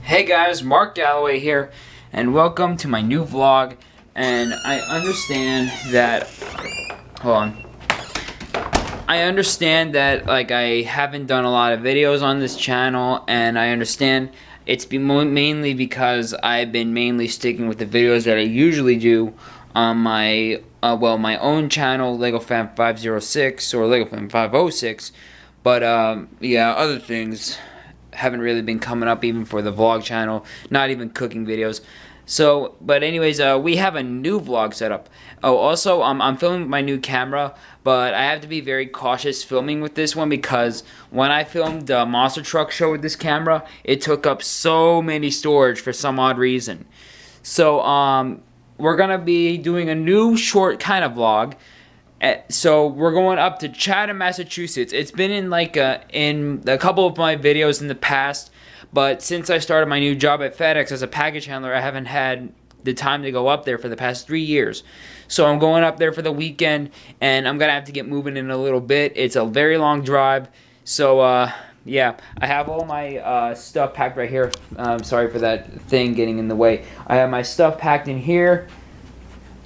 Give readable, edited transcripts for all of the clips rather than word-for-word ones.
Hey guys, Mark Galloway here, and welcome to my new vlog. And I understand that, I understand that like I haven't done a lot of videos on this channel, and I understand it's mainly because I've been mainly sticking with the videos that I usually do on my my own channel, LegoFan506 or LegoFan506. But yeah, other things haven't really been coming up even for the vlog channel, not even cooking videos. So, but anyways, we have a new vlog set up. Oh, also, I'm filming with my new camera, but I have to be very cautious filming with this one because when I filmed the monster truck show with this camera, it took up so many storage for some odd reason. So, we're gonna be doing a new short kind of vlog. So we're going up to Chatham, Massachusetts. It's been in in a couple of my videos in the past, but since I started my new job at FedEx as a package handler, I haven't had the time to go up there for the past 3 years. So I'm going up there for the weekend, and I'm gonna have to get moving in a little bit. It's a very long drive, so yeah, I have all my stuff packed right here. Sorry for that thing getting in the way. I have my stuff packed in here.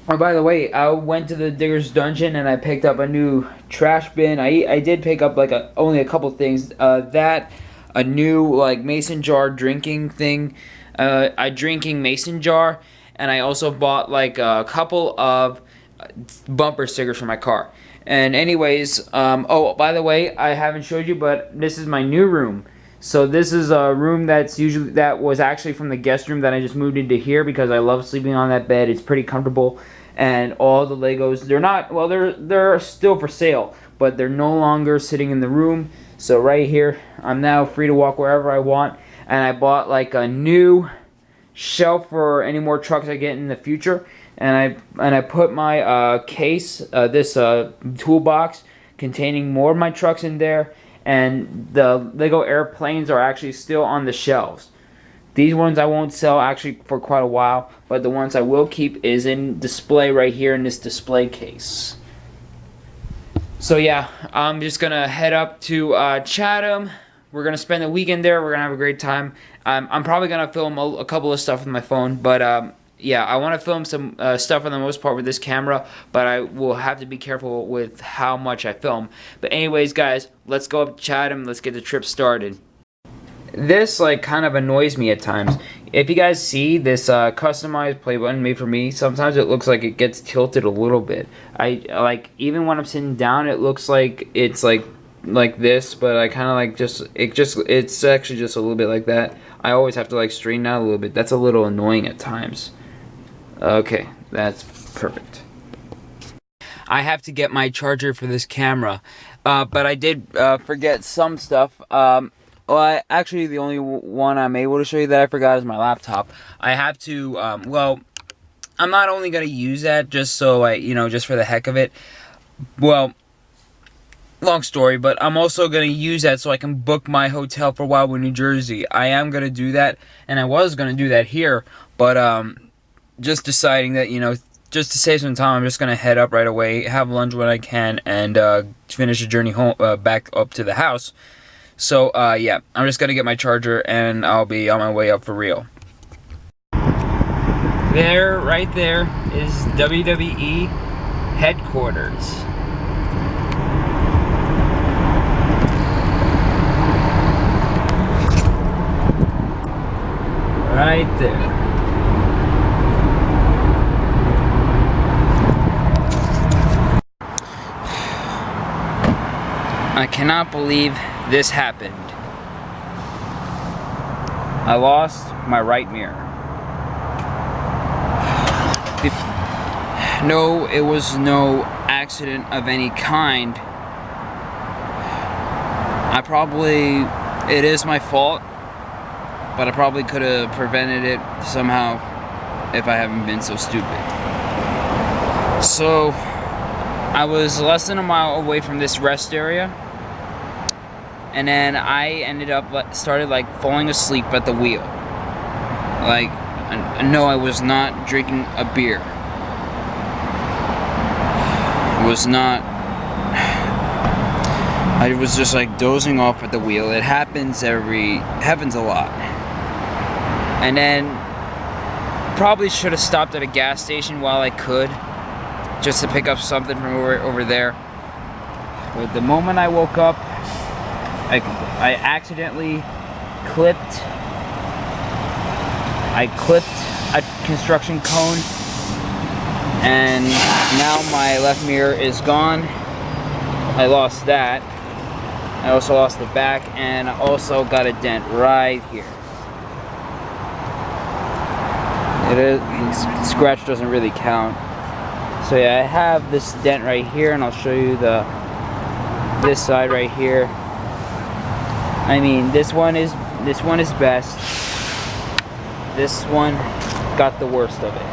Oh, by the way, I went to the Digger's Dungeon and I picked up a new trash bin. I did pick up like only a couple things. A new like mason jar drinking thing, a drinking mason jar, and I also bought like a couple of bumper stickers for my car. And anyways, oh, by the way, I haven't showed you, but this is my new room. So this is a room that was actually from the guest room that I just moved into here because I love sleeping on that bed. It's pretty comfortable, and all the Legos, they're still for sale, but they're no longer sitting in the room. So right here, I'm now free to walk wherever I want, and I bought like a new shelf for any more trucks I get in the future, and I put my case, this toolbox containing more of my trucks in there. And the Lego airplanes are actually still on the shelves. These ones I won't sell actually for quite a while, but the ones I will keep is in display right here in this display case. So yeah, I'm just gonna head up to Chatham. We're gonna spend the weekend there. We're gonna have a great time. I'm probably gonna film a couple of stuff with my phone, but yeah, I want to film some stuff for the most part with this camera, but I will have to be careful with how much I film. But anyways, guys, let's go up to Chatham. Let's get the trip started. This like kind of annoys me at times. If you guys see this customized play button made for me, sometimes it looks like it gets tilted a little bit. Even when I'm sitting down, it looks like it's like this, but I kind of like it's actually just a little bit like that. I always have to like straighten out a little bit. That's a little annoying at times. Okay, that's perfect. I have to get my charger for this camera, but I did forget some stuff. Actually, the only one I'm able to show you that I forgot is my laptop. I have to, well, I'm not only going to use that just so just for the heck of it. Well, long story, but I'm also going to use that so I can book my hotel for Wildwood, New Jersey. I am going to do that, and I was going to do that here, but, just deciding that, just to save some time, I'm just going to head up right away, have lunch when I can, and finish the journey home, back up to the house. So, yeah, I'm just going to get my charger, and I'll be on my way up for real. There, right there, is WWE headquarters. Right there. I cannot believe this happened. I lost my right mirror. No, it was no accident of any kind. It is my fault, but I probably could have prevented it somehow if I haven't been so stupid. So, I was less than a mile away from this rest area, and then I started falling asleep at the wheel. No, I was not drinking a beer. I was just dozing off at the wheel. It happens a lot. And then probably should have stopped at a gas station while I could, just to pick up something from over there. But the moment I woke up, I accidentally clipped a construction cone, and now my left mirror is gone. I lost that. I also lost the back, and I also got a dent right here. The scratch doesn't really count. So yeah, I have this dent right here, and I'll show you this side right here. I mean, this one is best. This one got the worst of it.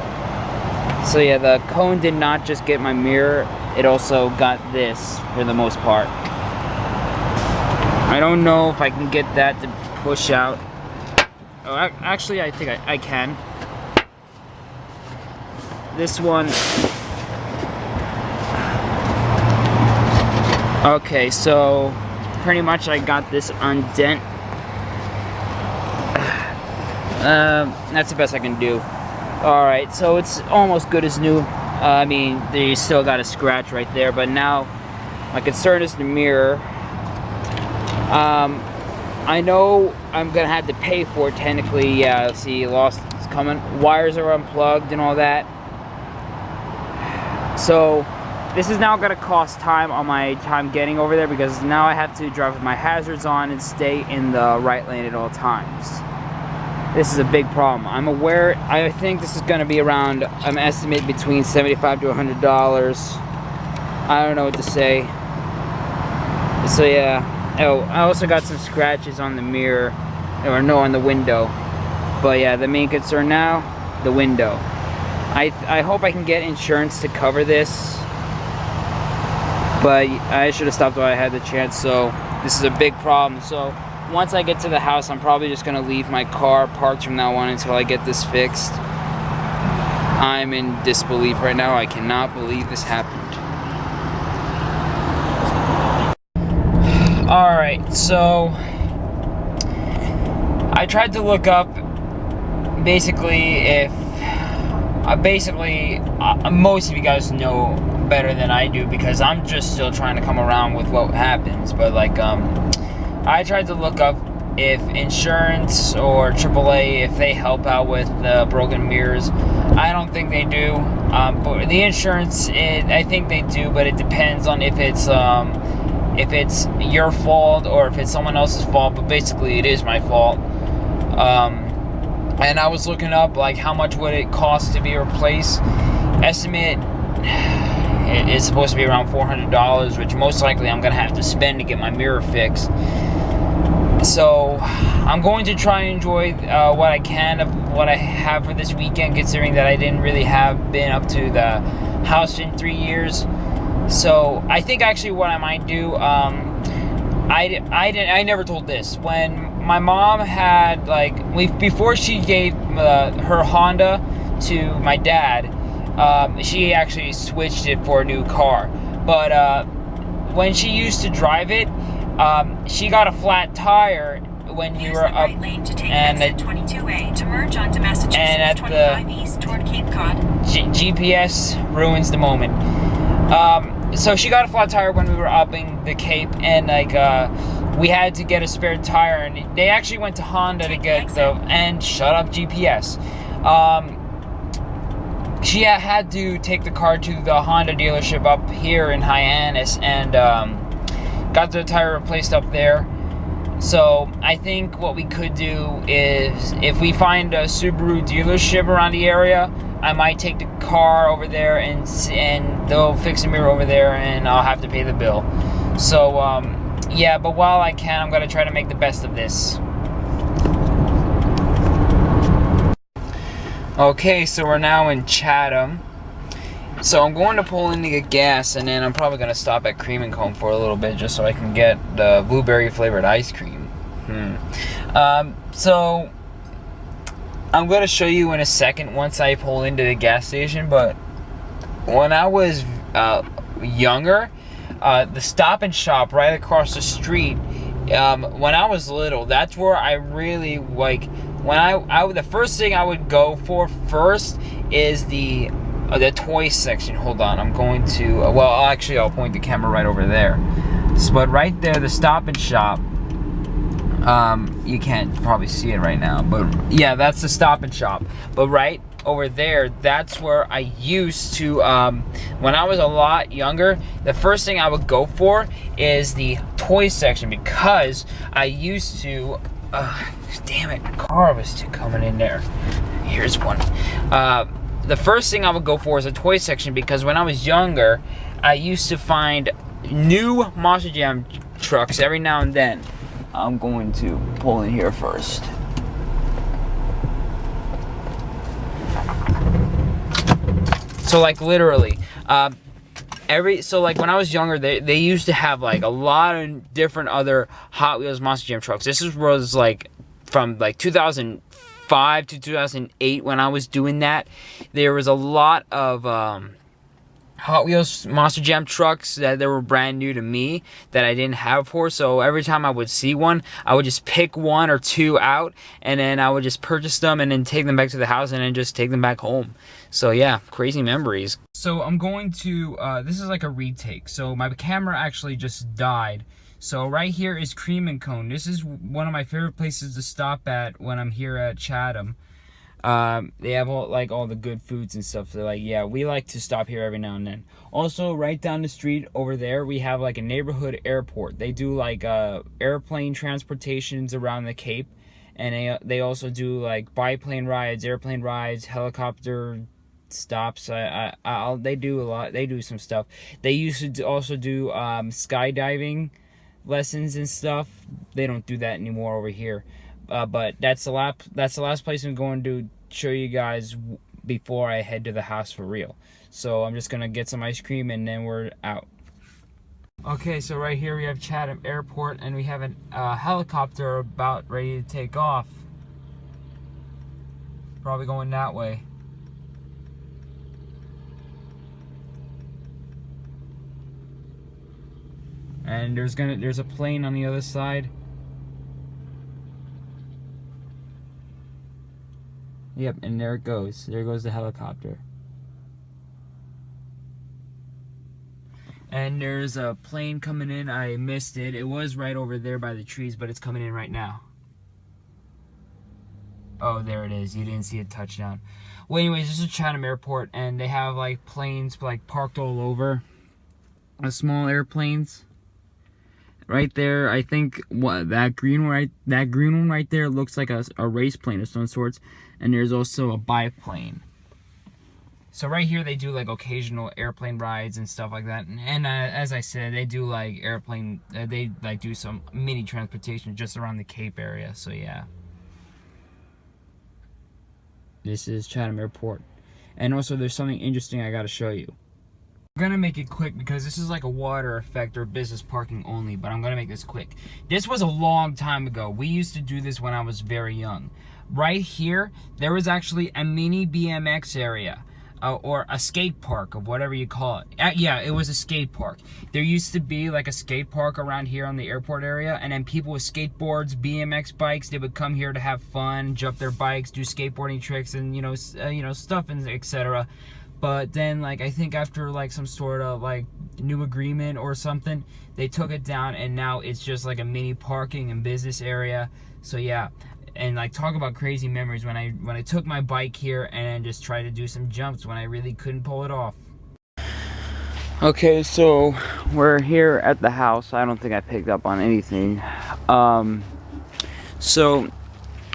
So yeah, the cone did not just get my mirror, it also got this for the most part. I don't know if I can get that to push out. Oh, actually, I think I can. This one. Okay, so pretty much I got this undent. That's the best I can do. Alright, so it's almost good as new. I mean, you still got a scratch right there, but now my concern is the mirror. I know I'm gonna have to pay for it technically. Yeah, see, lost it's coming. Wires are unplugged and all that. So this is now gonna cost time on my time getting over there, because now I have to drive with my hazards on and stay in the right lane at all times. This is a big problem. I'm aware. I think this is gonna be around, I'm estimating between $75 to $100. I don't know what to say. So yeah. Oh, I also got some scratches on the mirror, or no, on the window. But yeah, the main concern now, the window. I hope I can get insurance to cover this, but I should have stopped while I had the chance. So this is a big problem. So once I get to the house, I'm probably just gonna leave my car parked from now on until I get this fixed. I'm in disbelief right now. I cannot believe this happened. Alright, so I tried to look up basically if most of you guys know better than I do, because I'm just still trying to come around with what happens. But like I tried to look up if insurance or AAA, if they help out with the broken mirrors. I don't think they do. But the insurance, I think they do, but it depends on if it's your fault or if it's someone else's fault. But basically it is my fault. And I was looking up like how much would it cost to be replaced. Estimate it's supposed to be around $400, which most likely I'm gonna have to spend to get my mirror fixed. So I'm going to try and enjoy what I can of what I have for this weekend, considering that I didn't really have been up to the house in 3 years. So I think actually what I might do, I never told this. When my mom had, like, before she gave her Honda to my dad, she actually switched it for a new car. But when she used to drive it, she got a flat tire when you were up, and at 22A to merge onto Massachusetts, and at 25 east toward Cape Cod. GPS ruins the moment. So she got a flat tire when we were upping the Cape, and like we had to get a spare tire, and they actually went to Honda to get the, and shut up GPS. She had to take the car to the Honda dealership up here in Hyannis, and got the tire replaced up there. So I think what we could do is, if we find a Subaru dealership around the area, I might take the car over there and they'll fix the mirror over there, and I'll have to pay the bill. So yeah, but while I can, I'm gonna try to make the best of this. Okay, so we're now in Chatham. So I'm going to pull in to get gas, and then I'm probably going to stop at Cream and Cone for a little bit just so I can get the blueberry flavored ice cream. So I'm going to show you in a second once I pull into the gas station, but when I was younger, the Stop and Shop right across the street, when I was little, that's where I really when the first thing I would go for first is the toy section. Hold on, I'm going to, well, actually, I'll point the camera right over there. So, but right there, the Stop and Shop. You can't probably see it right now, but yeah, that's the Stop and Shop. But right over there, that's where I used to, when I was a lot younger, the first thing I would go for is the toy section, because I used to, damn it, car was coming in there. Here's one. The first thing I would go for is a toy section, because when I was younger, I used to find new Monster Jam trucks every now and then. I'm going to pull in here first. So like literally, so like when I was younger, they used to have like a lot of different other Hot Wheels Monster Jam trucks. This was like from like 2005 to 2008 when I was doing that. There was a lot of Hot Wheels Monster Jam trucks that they were brand new to me that I didn't have before. So every time I would see one, I would just pick one or two out, and then I would just purchase them and then take them back to the house and then just take them back home. So yeah, crazy memories. So I'm going to, this is like a retake. So my camera actually just died. So right here is Cream and Cone. This is one of my favorite places to stop at when I'm here at Chatham. They have all the good foods and stuff. So like, yeah, we like to stop here every now and then. Also, right down the street over there, we have like a neighborhood airport. They do like airplane transportations around the Cape, and they also do like biplane rides, airplane rides, helicopter stops. They do a lot. They do some stuff. They used to also do skydiving lessons and stuff. They don't do that anymore over here. But that's the last place I'm going to show you guys before I head to the house for real. So I'm just gonna get some ice cream and then we're out. Okay, so right here we have Chatham Airport, and we have a helicopter about ready to take off. Probably going that way. And there's a plane on the other side. Yep, and there it goes. There goes the helicopter. And there's a plane coming in. I missed it. It was right over there by the trees, but it's coming in right now. Oh, there it is. You didn't see it touch down. Well, anyways, this is Chatham Airport, and they have like planes like parked all over. Small airplanes. Right there, I think that green one right there looks like a race plane of some sorts, and there's also a biplane. So right here they do like occasional airplane rides and stuff like that, and as I said, they do like they like do some mini transportation just around the Cape area. So yeah, this is Chatham Airport, and also there's something interesting I got to show you. I'm gonna make it quick because this is like a water effect or business parking only, but I'm gonna make this quick. This was a long time ago. We used to do this when I was very young. Right here, there was actually a mini BMX area, or a skate park, of whatever you call it. Yeah, it was a skate park. There used to be like a skate park around here on the airport area, and then people with skateboards, BMX bikes, they would come here to have fun, jump their bikes, do skateboarding tricks, and you know stuff and etc. But then, like, I think after like some sort of like new agreement or something, they took it down, and now it's just like a mini parking and business area. So yeah, and like talk about crazy memories when I took my bike here and just tried to do some jumps when I really couldn't pull it off. Okay, so we're here at the house. I don't think I picked up on anything. So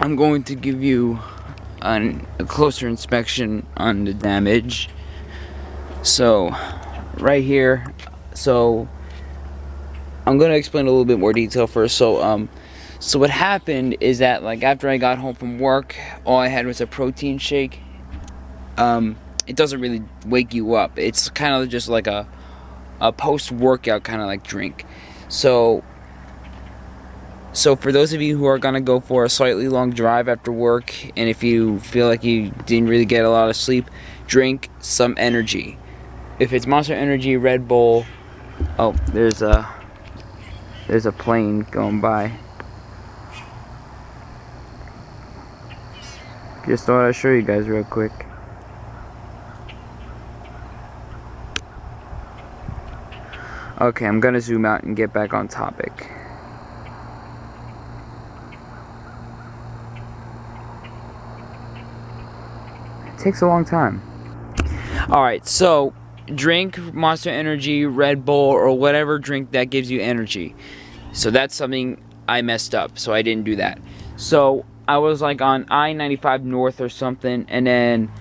I'm going to give you a closer inspection on the damage. So right here, so I'm gonna explain a little bit more detail first. So what happened is that, like, after I got home from work, all I had was a protein shake. It doesn't really wake you up. It's kind of just like a post-workout kind of like drink. So for those of you who are gonna go for a slightly long drive after work, and if you feel like you didn't really get a lot of sleep, drink some energy. If it's Monster Energy, Red Bull. Oh, there's a plane going by. Just thought I'd show you guys real quick. Okay, I'm gonna zoom out and get back on topic. It takes a long time. Alright, so drink Monster Energy, Red Bull, or whatever drink that gives you energy. So that's something I messed up, so I didn't do that. So I was like on I-95 North or something, and then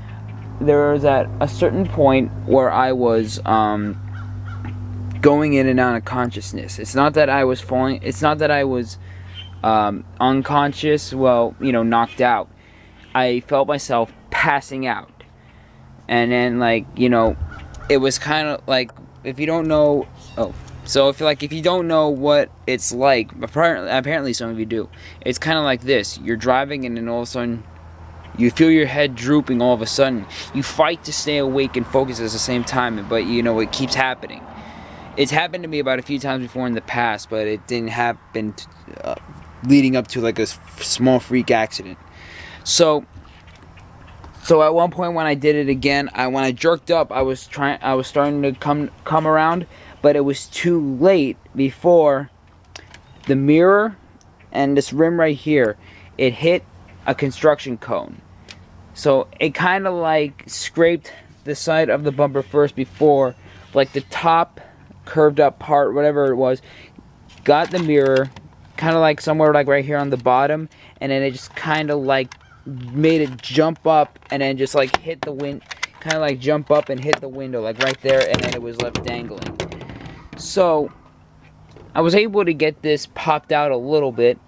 there was at a certain point where I was going in and out of consciousness. It's not that I was falling, it's not that I was unconscious, well, you know, knocked out. I felt myself passing out. And then, like, you know, it was kind of like, if you don't know, so if you don't know what it's like, apparently some of you do, it's kind of like this. You're driving and then all of a sudden you feel your head drooping all of a sudden. You fight to stay awake and focus at the same time, but you know, it keeps happening. It's happened to me about a few times before in the past, but it didn't happen leading up to like a small freak accident. So at one point when I did it again, when I jerked up, I was starting to come around, but it was too late before the mirror and this rim right here, it hit a construction cone. So it kind of like scraped the side of the bumper first before, like the top curved up part, whatever it was, got the mirror, kind of like somewhere like right here on the bottom, and then it just kind of like made it jump up and then just like hit the wind, kind of like jump up and hit the window like right there, and then it was left dangling. So I was able to get this popped out a little bit,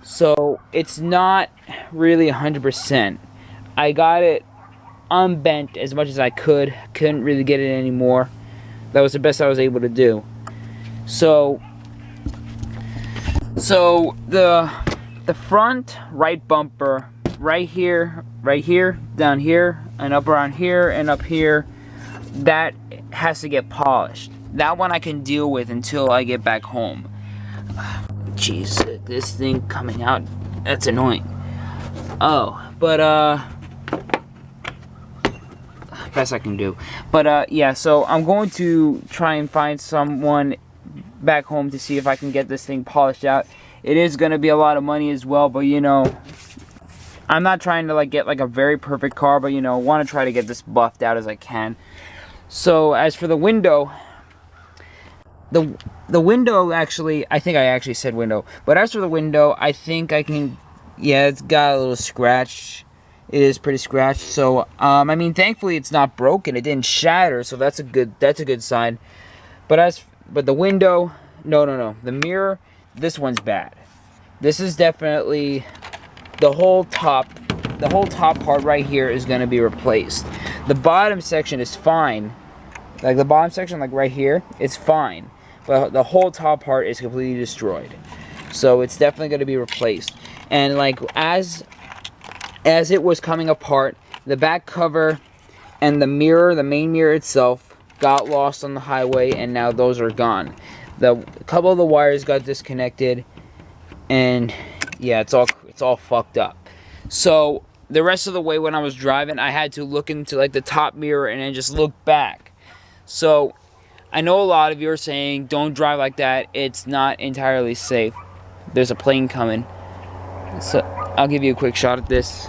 so it's not really 100%. I got it unbent as much as I couldn't really get it anymore. That was the best I was able to do. So the front right bumper, right here, down here, and up around here, and up here, that has to get polished. That one I can deal with until I get back home. Jeez, this thing coming out, that's annoying. Oh, but best I can do. But yeah, so I'm going to try and find someone back home to see if I can get this thing polished out. It is going to be a lot of money as well, but you know, I'm not trying to like get like a very perfect car, but you know, want to try to get this buffed out as I can. So as for the window, the window, actually, I think I actually said window, but as for the window, I think I can, yeah, it's got a little scratch. It is pretty scratched. So I mean, thankfully it's not broken. It didn't shatter, so that's a good sign. But the window, no, the mirror, this one's bad. This is definitely the whole top part right here is going to be replaced. The bottom section is fine. Like the bottom section, like right here, it's fine. But the whole top part is completely destroyed. So it's definitely going to be replaced. And like as it was coming apart, the back cover and the mirror, the main mirror itself, got lost on the highway, and now those are gone. A couple of the wires got disconnected, and yeah, it's all fucked up. So the rest of the way when I was driving, I had to look into like the top mirror and then just look back. So I know a lot of you are saying don't drive like that. It's not entirely safe. There's a plane coming. So I'll give you a quick shot at this.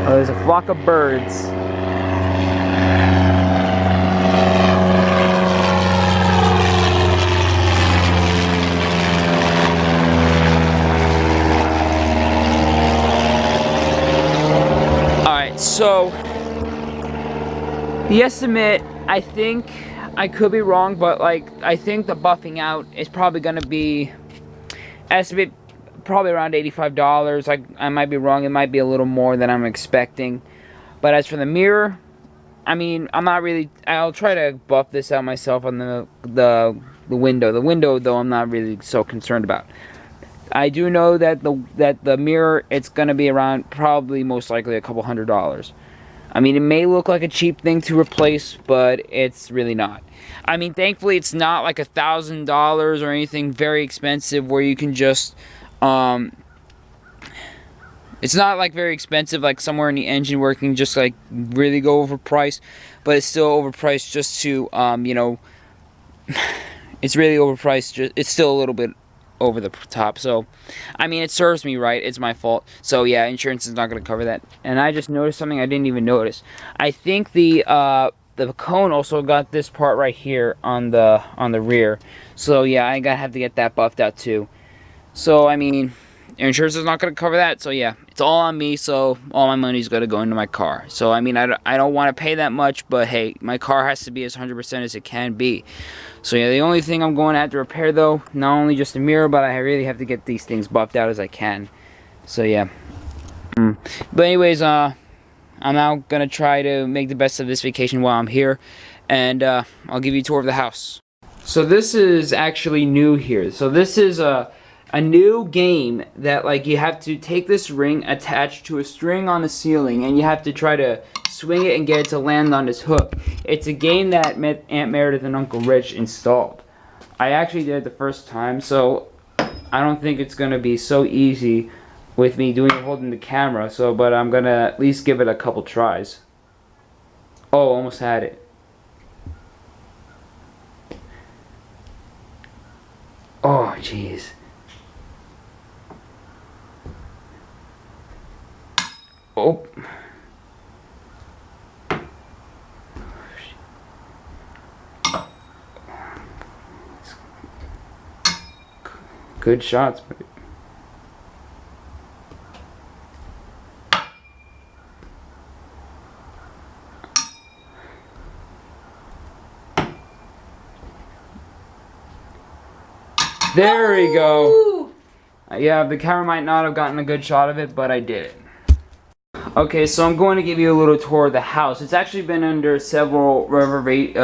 Oh, there's a flock of birds. Alright, so the estimate, I think, I could be wrong, but like I think the buffing out is probably going to be estimate probably around $85. I might be wrong. It might be a little more than I'm expecting. But as for the mirror, I mean, I'm not really. I'll try to buff this out myself on the window. The window, though, I'm not really so concerned about. I do know that the mirror, it's going to be around probably most likely a couple $100. I mean, it may look like a cheap thing to replace, but it's really not. I mean, thankfully it's not like $1,000 or anything very expensive where you can just, it's not like very expensive, like somewhere in the engine where it can just like really go overpriced, but it's still overpriced just to, you know, it's really overpriced. It's still a little bit over the top. So, I mean, it serves me right. It's my fault. So yeah, insurance is not going to cover that. And I just noticed something I didn't even notice. I think the cone also got this part right here on the rear. So yeah, I have to get that buffed out too. So I mean, insurance is not going to cover that. So yeah, it's all on me. So all my money's going to go into my car. So I mean, I don't want to pay that much, but hey, my car has to be as 100% as it can be. So yeah, the only thing I'm going to have to repair though, not only just the mirror, but I really have to get these things buffed out as I can. So yeah. But anyways, I'm now going to try to make the best of this vacation while I'm here. And I'll give you a tour of the house. So this is actually new here. So this is a new game that like you have to take this ring attached to a string on the ceiling and you have to try to swing it and get it to land on this hook. It's a game that Aunt Meredith and Uncle Rich installed. I actually did it the first time, so I don't think it's gonna be so easy with me holding the camera. So, but I'm gonna at least give it a couple tries. Oh, almost had it. Oh, jeez. Oh. Good shots, but there we go. Yeah, the camera might not have gotten a good shot of it, but I did it. Okay, so I'm going to give you a little tour of the house. It's actually been under several renovations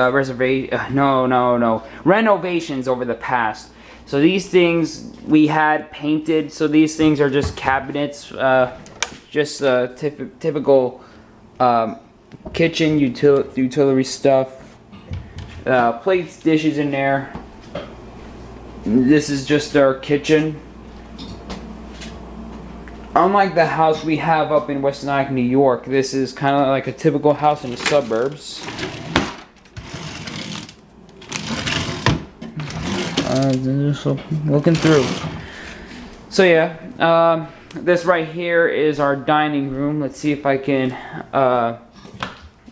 over the past. So these things we had painted. So these things are just cabinets, just typical kitchen utility stuff. Plates, dishes in there. This is just our kitchen. Unlike the house we have up in West Nyack, New York, this is kind of like a typical house in the suburbs. Just looking through. So yeah, this right here is our dining room. Let's see if I can.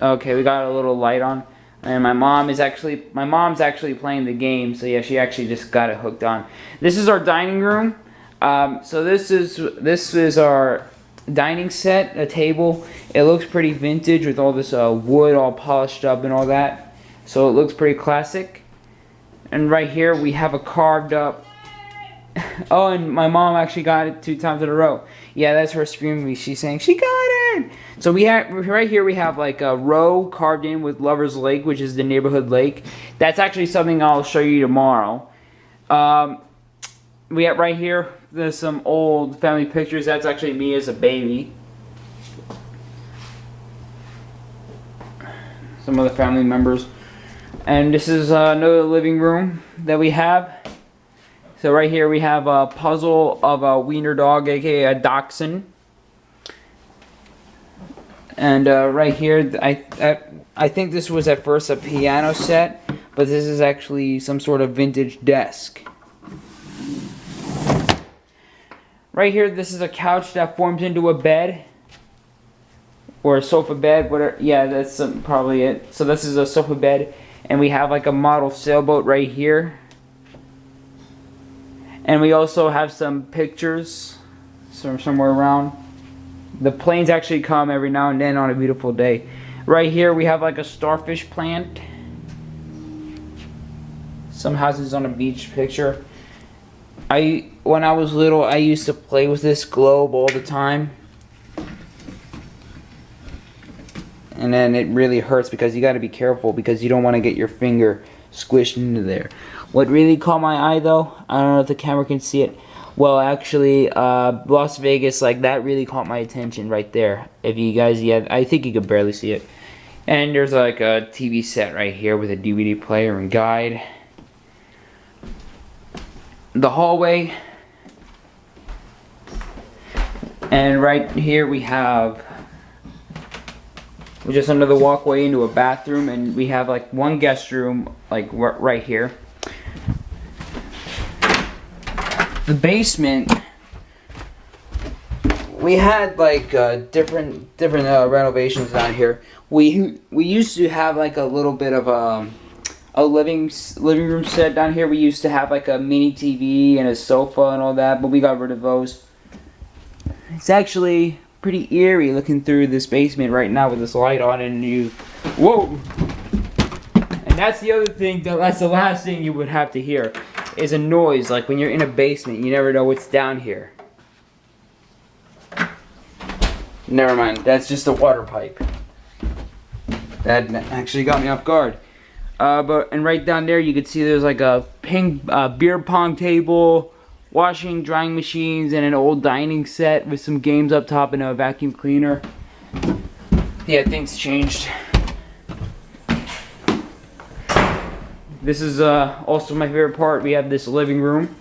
Okay, we got a little light on, and my mom's actually playing the game. So yeah, she actually just got it hooked on. This is our dining room. So this is our dining set, a table. It looks pretty vintage with all this wood all polished up and all that. So it looks pretty classic. And right here we have a carved up. Oh, and my mom actually got it 2 times in a row. Yeah, that's her screaming. She's saying she got it. So we have right here we have like a row carved in with Lover's Lake, which is the neighborhood lake. That's actually something I'll show you tomorrow. We have right here, there's some old family pictures. That's actually me as a baby. Some other family members. And this is another living room that we have. So right here we have a puzzle of a wiener dog, aka a dachshund. And right here, I think this was at first a piano set, but this is actually some sort of vintage desk. Right here, this is a couch that forms into a bed. Or a sofa bed, whatever. Yeah, that's probably it. So this is a sofa bed. And we have like a model sailboat right here. And we also have some pictures somewhere around. The planes actually come every now and then on a beautiful day. Right here we have like a starfish plant. Some houses on a beach picture. When I was little, I used to play with this globe all the time. And then it really hurts because you got to be careful because you don't want to get your finger squished into there. What really caught my eye though, I don't know if the camera can see it. Well, actually, Las Vegas, like that really caught my attention right there. If you guys, yeah, I think you could barely see it. And there's like a TV set right here with a DVD player and guide. The hallway. And right here we have, we're just under the walkway into a bathroom, and we have like one guest room like right here. The basement, we had like different renovations down here. We used to have like a little bit of a living room set down here. We used to have like a mini TV and a sofa and all that, but we got rid of those. It's actually pretty eerie looking through this basement right now with this light on, and whoa! And that's the other thing, that's the last thing you would have to hear, is a noise. Like when you're in a basement, you never know what's down here. Never mind, that's just a water pipe. That actually got me off guard. And right down there you can see there's like a beer pong table, washing, drying machines, and an old dining set with some games up top and a vacuum cleaner. Yeah, things changed. This is also my favorite part. We have this living room.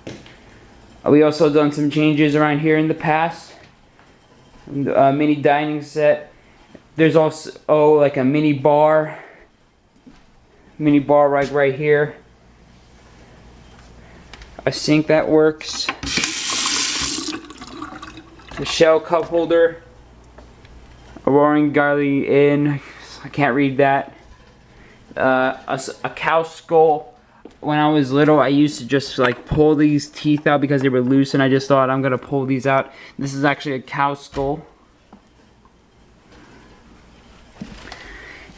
We also done some changes around here in the past. Mini dining set. There's also like a mini bar right here. A sink that works. The shell cup holder. A Roaring Garley Inn. I can't read that. A cow skull. When I was little, I used to just like pull these teeth out because they were loose, and I just thought I'm gonna pull these out. This is actually a cow skull.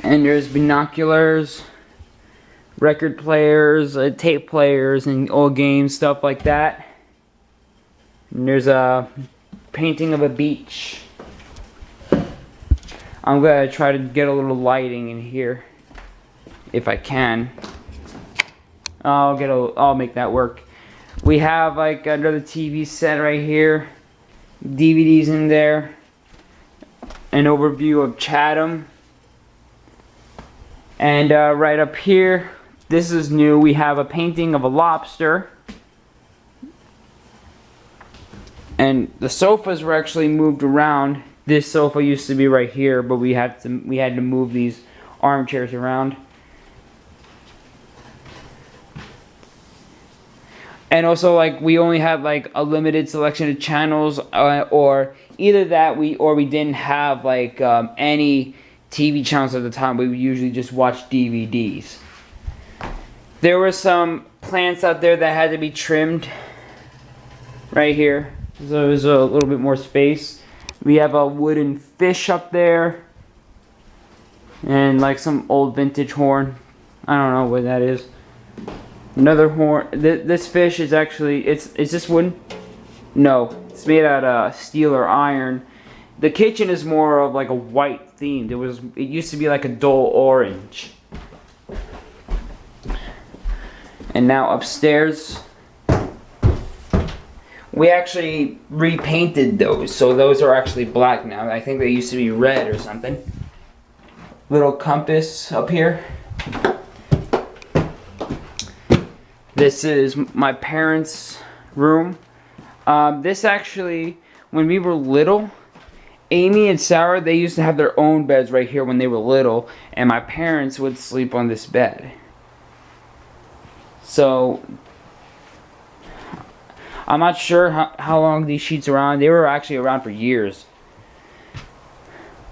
And there's binoculars, record players, tape players, and old games, stuff like that. And there's a painting of a beach. I'm gonna try to get a little lighting in here, if I can. I'll make that work. We have like another TV set right here, DVDs in there, an overview of Chatham. And right up here, this is new, we have a painting of a lobster. And the sofas were actually moved around. This sofa used to be right here, but we had to move these armchairs around. And also, like, we only had like a limited selection of channels, or either that we didn't have like any TV channels at the time. We would usually just watch DVDs. There were some plants out there that had to be trimmed right here, so there's a little bit more space. We have a wooden fish up there, and like some old vintage horn. I don't know what that is. Another horn. This fish is actually, is this wooden? No, it's made out of steel or iron. The kitchen is more of like a white themed. It used to be like a dull orange. And now upstairs, we actually repainted those, so those are actually black now. I think they used to be red or something. Little compass up here. This is my parents' room. This actually, when we were little, Amy and Sarah, they used to have their own beds right here when they were little, and my parents would sleep on this bed. So, I'm not sure how long these sheets are on. They were actually around for years.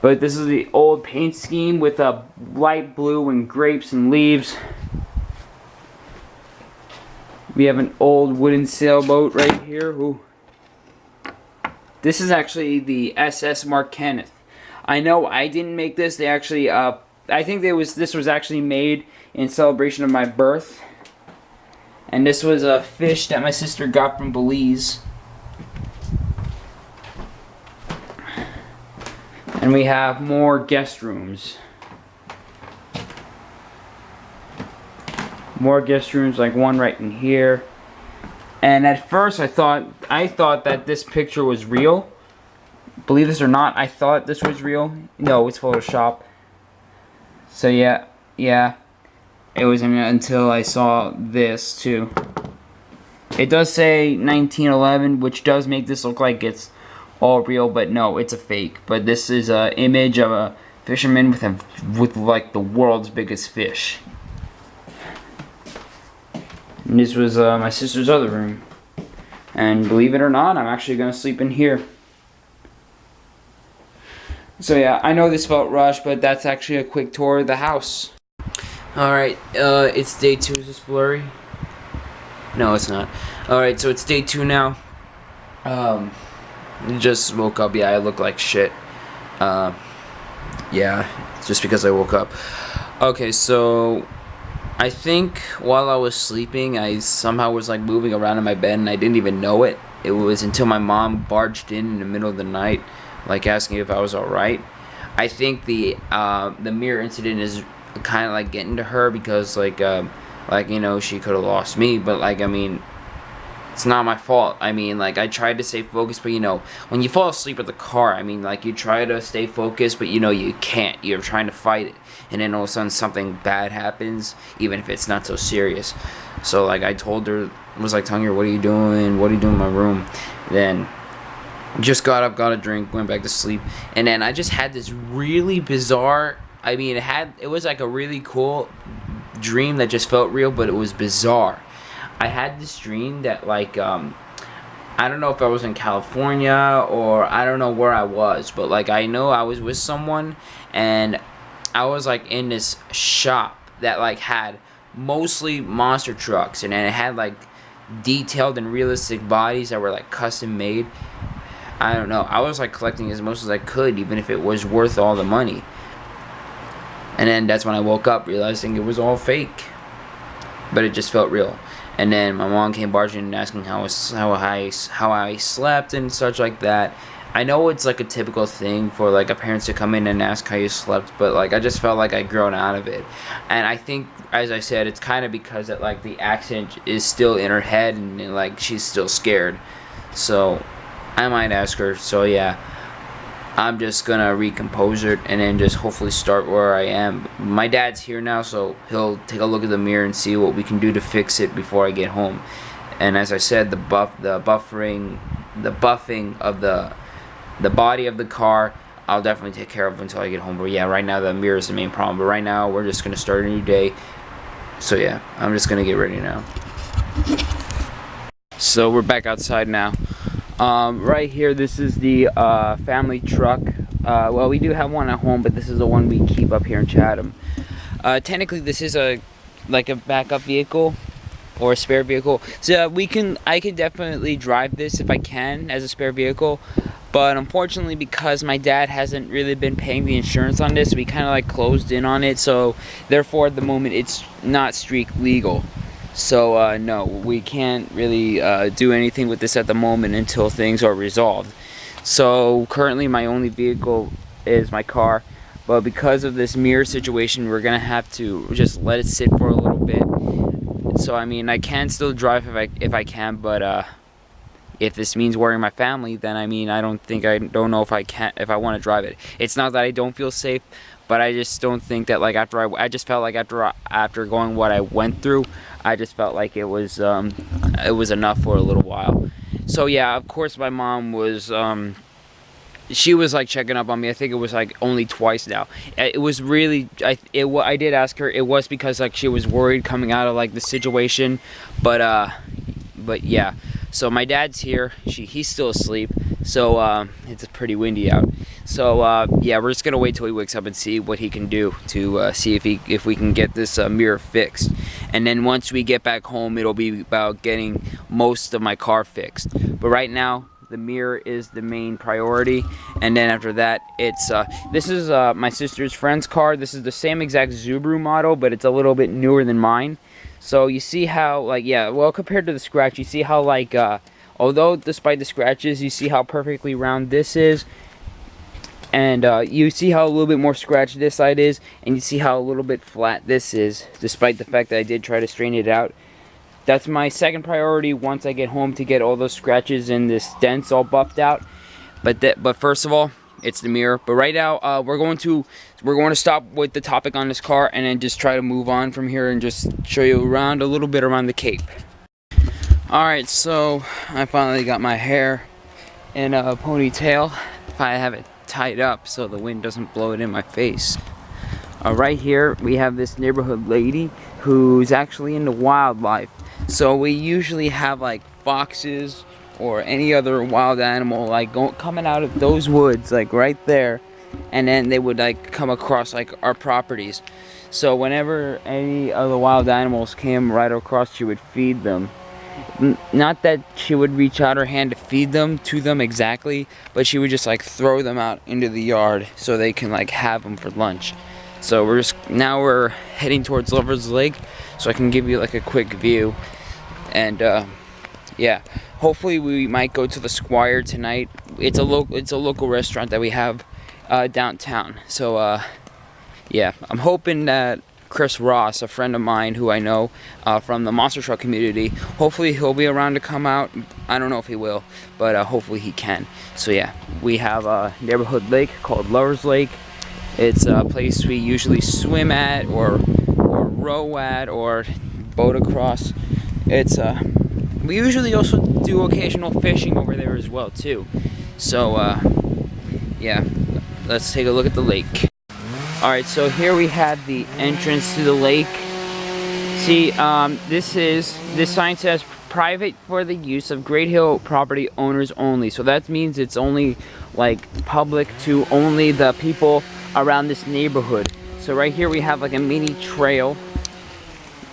But this is the old paint scheme with a light blue and grapes and leaves. We have an old wooden sailboat right here. Ooh. This is actually the SS Mark Kenneth. I know I didn't make this. They actually, I think this was actually made in celebration of my birth. And this was a fish that my sister got from Belize. And we have more guest rooms. More guest rooms, like one right in here. And at first I thought that this picture was real. Believe this or not, I thought this was real. No, it's Photoshop. So yeah, it wasn't until I saw this too. It does say 1911, which does make this look like it's all real, but no, it's a fake. But this is an image of a fisherman with like the world's biggest fish. And this was my sister's other room. And believe it or not, I'm actually gonna sleep in here. So yeah, I know this felt rushed, but that's actually a quick tour of the house. Alright, it's day 2. Is this blurry? No, it's not. Alright, so it's day 2 now. Just woke up. Yeah, I look like shit. Yeah, just because I woke up. Okay, so I think while I was sleeping, I somehow was like moving around in my bed and I didn't even know it. It was until my mom barged in the middle of the night, like asking if I was alright. I think the mirror incident is kind of like getting to her because like you know, she could have lost me, but like, I mean, it's not my fault. I mean, like, I tried to stay focused, but you know, when you fall asleep at the car, I mean, like, you try to stay focused, but you know, you can't. You're trying to fight it, and then all of a sudden something bad happens, even if it's not so serious. So like, I told her, I was like telling her, what are you doing? What are you doing in my room? Then just got up, got a drink, went back to sleep, and then I just had this really bizarre, I mean, it was like a really cool dream that just felt real, but it was bizarre. I had this dream that like I don't know if I was in California or I don't know where I was, but like I know I was with someone and I was like in this shop that like had mostly monster trucks, and then it had like detailed and realistic bodies that were like custom made. I don't know. I was like collecting as much as I could, even if it was worth all the money. And then that's when I woke up realizing it was all fake, but it just felt real. And then my mom came barging in and asking how I slept and such like that. I know it's like a typical thing for like a parents to come in and ask how you slept, but like I just felt like I'd grown out of it. And I think, as I said, it's kind of because that like the accent is still in her head and like she's still scared. So I might ask her. So yeah, I'm just gonna recompose it and then just hopefully start where I am. My dad's here now, so he'll take a look at the mirror and see what we can do to fix it before I get home. And as I said, the buffing of the body of the car, I'll definitely take care of until I get home. But yeah, right now the mirror is the main problem. But right now we're just gonna start a new day. So yeah, I'm just gonna get ready now. So we're back outside now. Right here, this is the family truck. Well, we do have one at home, but this is the one we keep up here in Chatham. Technically, this is like a backup vehicle or a spare vehicle. So I can definitely drive this if I can as a spare vehicle. But unfortunately, because my dad hasn't really been paying the insurance on this, we kind of like closed in on it. So therefore, at the moment, it's not street legal. So no, we can't really do anything with this at the moment until things are resolved. So currently my only vehicle is my car, but because of this mirror situation, we're gonna have to just let it sit for a little bit. So I mean, I can still drive if I can, but if this means worrying my family, then I mean, I don't know if I want to drive it. It's not that I don't feel safe, but I just don't think that like I just felt like after going what I went through, I just felt like it was enough for a little while. So yeah, of course my mom was she was like checking up on me. I think it was like only twice now. It was really I did ask her. It was because like she was worried coming out of like the situation, but yeah. So my dad's here. He's still asleep. So it's pretty windy out. So yeah, we're just gonna wait till he wakes up and see what he can do to see if we can get this mirror fixed. And then once we get back home, it'll be about getting most of my car fixed. But right now, the mirror is the main priority. And then after that, it's this is my sister's friend's car. This is the same exact Subaru model, but it's a little bit newer than mine. So you see how like, yeah, well, compared to the scratch, you see how like although despite the scratches, you see how perfectly round this is. And you see how a little bit more scratched this side is, and you see how a little bit flat this is, despite the fact that I did try to straighten it out. That's my second priority once I get home, to get all those scratches and this dents all buffed out. But first of all, it's the mirror. But right now, we're going to stop with the topic on this car, and then just try to move on from here and just show you around a little bit around the Cape. Alright, so I finally got my hair in a ponytail. I have it tied up so the wind doesn't blow it in my face. Right here we have this neighborhood lady who's actually into wildlife. So we usually have like foxes or any other wild animal like coming out of those woods, like right there, and then they would like come across like our properties. So whenever any of the wild animals came right across, she would feed them. Not that she would reach out her hand to feed them to them exactly, but she would just like throw them out into the yard so they can like have them for lunch. So we're heading towards Lover's Lake, so I can give you like a quick view. And yeah, hopefully we might go to the Squire tonight. It's a local restaurant that we have downtown. So yeah, I'm hoping that Chris Ross, a friend of mine who I know from the monster truck community, hopefully he'll be around to come out. I don't know if he will, but hopefully he can. So yeah, we have a neighborhood lake called Lover's Lake. It's a place we usually swim at, or row at, or boat across. It's we usually also do occasional fishing over there as well too. So yeah, let's take a look at the lake. Alright, so here we have the entrance to the lake. See, this sign says private for the use of Great Hill property owners only. So that means it's only like public to only the people around this neighborhood. So right here we have like a mini trail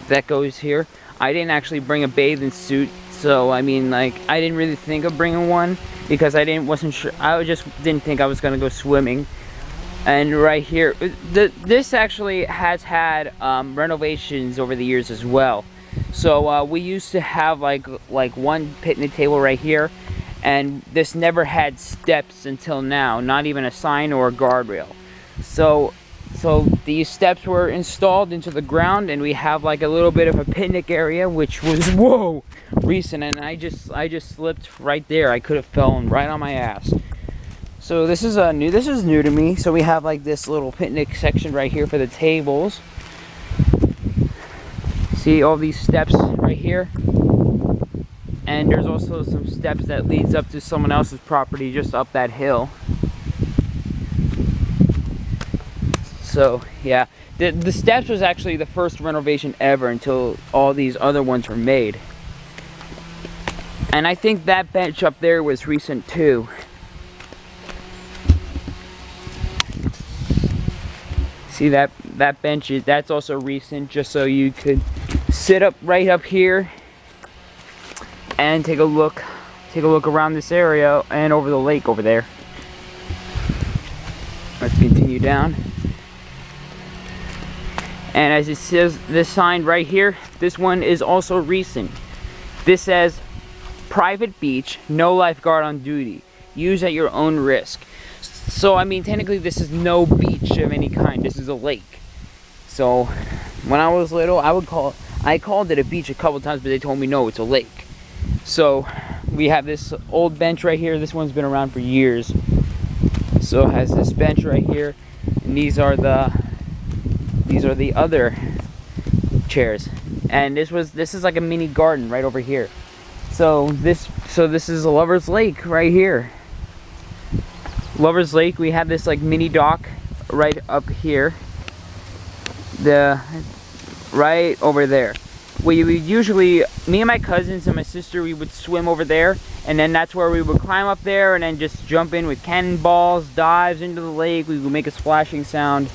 that goes here. I didn't actually bring a bathing suit, so I mean, like, I didn't really think of bringing one because wasn't sure. I just didn't think I was gonna go swimming. And right here, this actually has had renovations over the years as well. So we used to have like one picnic table right here, and this never had steps until now, not even a sign or a guardrail. So these steps were installed into the ground, and we have like a little bit of a picnic area, which was recent, and I just slipped right there. I could have fallen right on my ass. So this is new to me. So we have like this little picnic section right here for the tables. See all these steps right here, and there's also some steps that leads up to someone else's property just up that hill. So yeah, the steps was actually the first renovation ever until all these other ones were made. And I think that bench up there was recent too. See that bench, that's also recent, just so you could sit up right up here and take a look around this area and over the lake over there. Let's continue down. And as it says, this sign right here, this one is also recent. This says, private beach, no lifeguard on duty. Use at your own risk. So, I mean, technically this is no beach of any kind. This is a lake. So, when I was little, I called it a beach a couple times, but they told me no, it's a lake. So, we have this old bench right here. This one's been around for years. So, it has this bench right here, and these are the other chairs. And this is like a mini garden right over here. So this is a Lover's Lake right here. Lover's Lake, we have this like mini dock right up here. Right over there. We would usually, me and my cousins and my sister, we would swim over there, and then that's where we would climb up there and then just jump in with cannonballs, dives into the lake. We would make a splashing sound.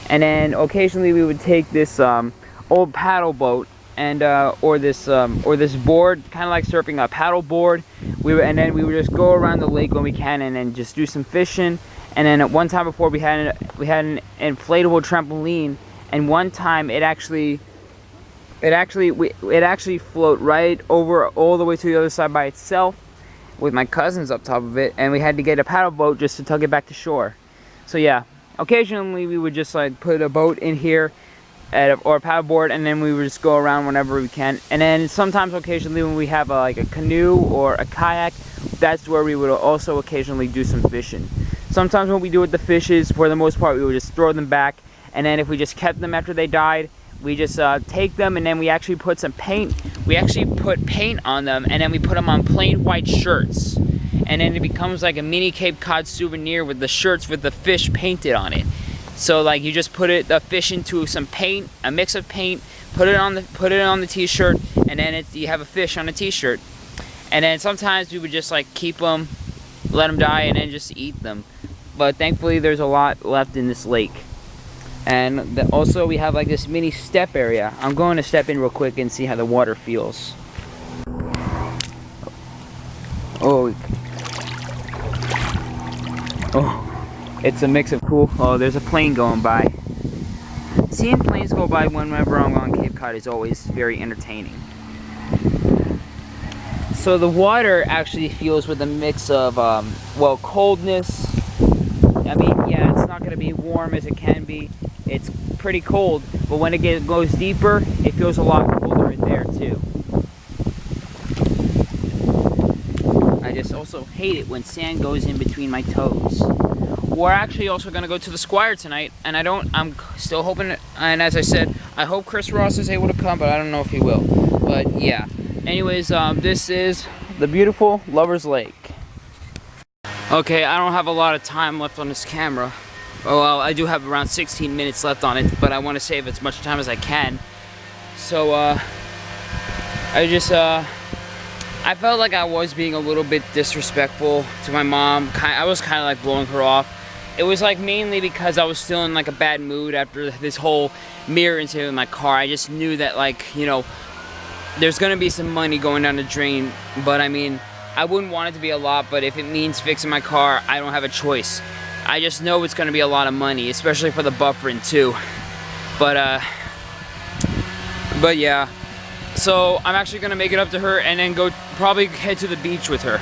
And then occasionally we would take this old paddle boat and or this board, kind of like surfing, a paddle board. And then we would just go around the lake when we can, and then just do some fishing. And then at one time before, we had an inflatable trampoline, and one time it actually float right over all the way to the other side by itself, with my cousins up top of it, and we had to get a paddle boat just to tug it back to shore. So yeah. Occasionally we would just like put a boat in here or a paddle board, and then we would just go around whenever we can. And then sometimes occasionally when we have like a canoe or a kayak, that's where we would also occasionally do some fishing. Sometimes what we do with the fishes, for the most part, we would just throw them back, and then if we just kept them after they died, we just take them, and then we actually put some paint. We actually put paint on them, and then we put them on plain white shirts, and then it becomes like a mini Cape Cod souvenir with the shirts with the fish painted on it. So like you just put the fish into some paint, a mix of paint, put it on the t-shirt, and then you have a fish on a t-shirt. And then sometimes we would just like keep them, let them die, and then just eat them. But thankfully there's a lot left in this lake. And also we have like this mini step area. I'm going to step in real quick and see how the water feels. Oh, it's a mix of cool. Oh, there's a plane going by. Seeing planes go by whenever I'm on Cape Cod is always very entertaining. So the water actually feels with a mix of, well, coldness. I mean, yeah, it's not going to be warm as it can be. It's pretty cold, but when it goes deeper, it feels a lot colder in there too. I just also hate it when sand goes in between my toes. We're actually also going to go to the Squire tonight, and I'm still hoping, and as I said, I hope Chris Ross is able to come, but I don't know if he will. But yeah. Anyways, this is the beautiful Lover's Lake. Okay, I don't have a lot of time left on this camera. Well, I do have around 16 minutes left on it, but I want to save as much time as I can. So, I felt like I was being a little bit disrespectful to my mom. I was kind of like blowing her off. It was like mainly because I was still in like a bad mood after this whole mirror incident in my car. I just knew that, like, you know, there's gonna be some money going down the drain, but I mean, I wouldn't want it to be a lot, but if it means fixing my car, I don't have a choice. I just know it's gonna be a lot of money, especially for the buffering too. But yeah. So I'm actually gonna make it up to her and then go probably head to the beach with her.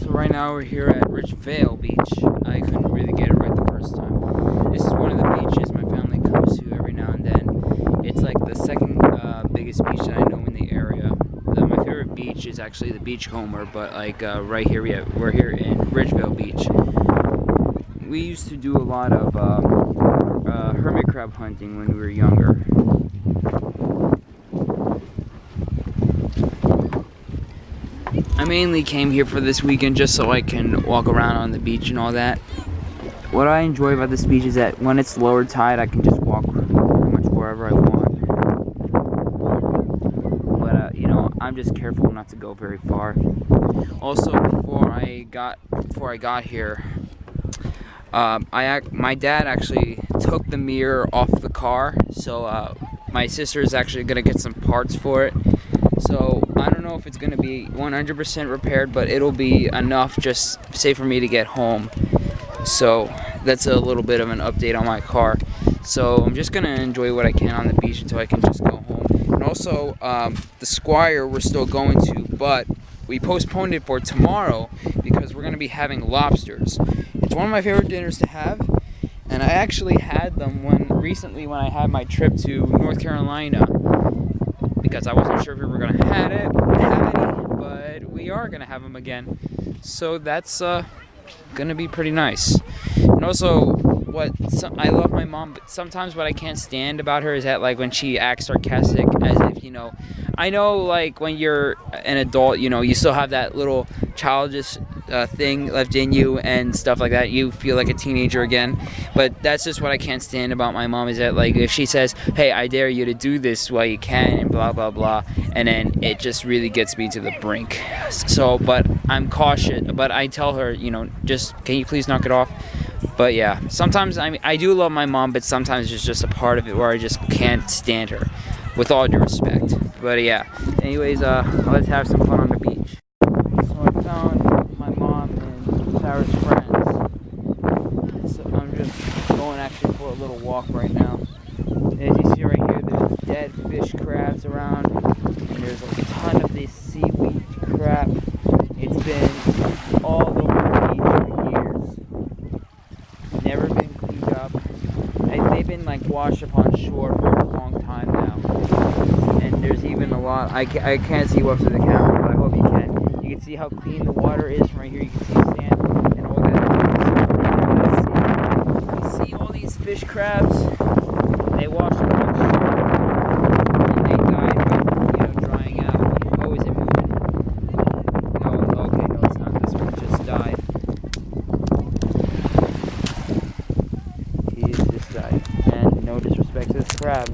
Right now we're here at Richvale Beach. I couldn't really get it right the first time. This is one of the beaches my family comes to every now and then. It's like the second biggest beach that I know in the area. My favorite beach is actually the Beachcomber, but like right here we're here in Richvale Beach. We used to do a lot of hermit crab hunting when we were younger. I mainly came here for this weekend just so I can walk around on the beach and all that. What I enjoy about this beach is that when it's lower tide, I can just walk pretty much wherever I want. But you know, I'm just careful not to go very far. Also, before I got here, my dad actually took the mirror off the car, so my sister is actually gonna get some parts for it. So I don't know if it's gonna be 100% repaired, but it'll be enough just say for me to get home. So that's a little bit of an update on my car. So I'm just gonna enjoy what I can on the beach until I can just go home. And also the Squire we're still going to, but we postponed it for tomorrow because we're gonna be having lobsters. It's one of my favorite dinners to have, and I actually had them recently when I had my trip to North Carolina, because I wasn't sure if we were going to have any, but we are going to have them again. So that's going to be pretty nice. And also, I love my mom, but sometimes what I can't stand about her is that, like, when she acts sarcastic, as if, you know, I know, like, when you're an adult, you know, you still have that little childish thing left in you and stuff like that. You feel like a teenager again. But that's just what I can't stand about my mom, is that, like, if she says, hey, I dare you to do this while you can, and blah, blah, blah, and then it just really gets me to the brink. So, but I'm cautious, but I tell her, you know, just, can you please knock it off? But yeah, sometimes I do love my mom, but sometimes it's just a part of it where I just can't stand her, with all due respect. But yeah, anyways, let's have some fun on the beach. So I found my mom and Sarah's friends. So I'm just going actually for a little walk right now. As you see right here, there's dead fish crabs around, and there's a ton of this seaweed crap. It's been all over the beach for years. Never been cleaned up. I can't see what's in the camera, but I hope you can. You can see how clean the water is from right here. You can see sand and all that. You see all these fish crabs. They wash up on shore and they die from, drying out. Oh, is it moving? No, okay, no, it's not. This one just died. He just died. And no disrespect to this crab.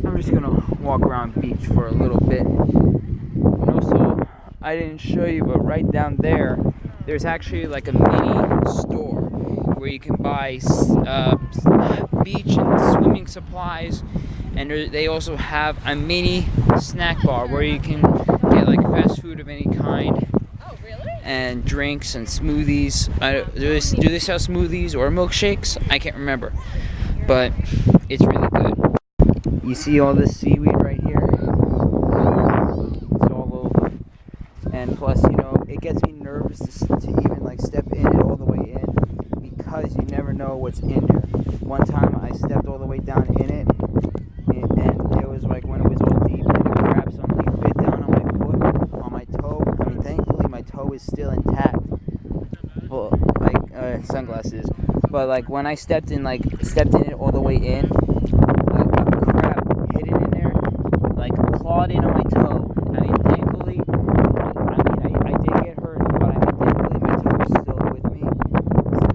I'm just gonna walk around beach for a little bit. And also, I didn't show you, but right down there, there's actually like a mini store where you can buy beach and swimming supplies, and they also have a mini snack bar where you can get like fast food of any kind. Oh, really? And drinks and smoothies. Do they sell smoothies or milkshakes? I can't remember, but it's really good. You see all this seaweed right here? It's all over. And plus, it gets me nervous to even like step in it all the way in, because you never know what's in there. One time I stepped all the way down in it, and it was like when it was all deep, and it grabbed something, bit down on my foot, on my toe. I mean, thankfully my toe is still intact. Well, like sunglasses. But like when I stepped in it all the way in, clawed in on my toe. I mean, thankfully, I did get hurt, but thankfully my toe is still with me.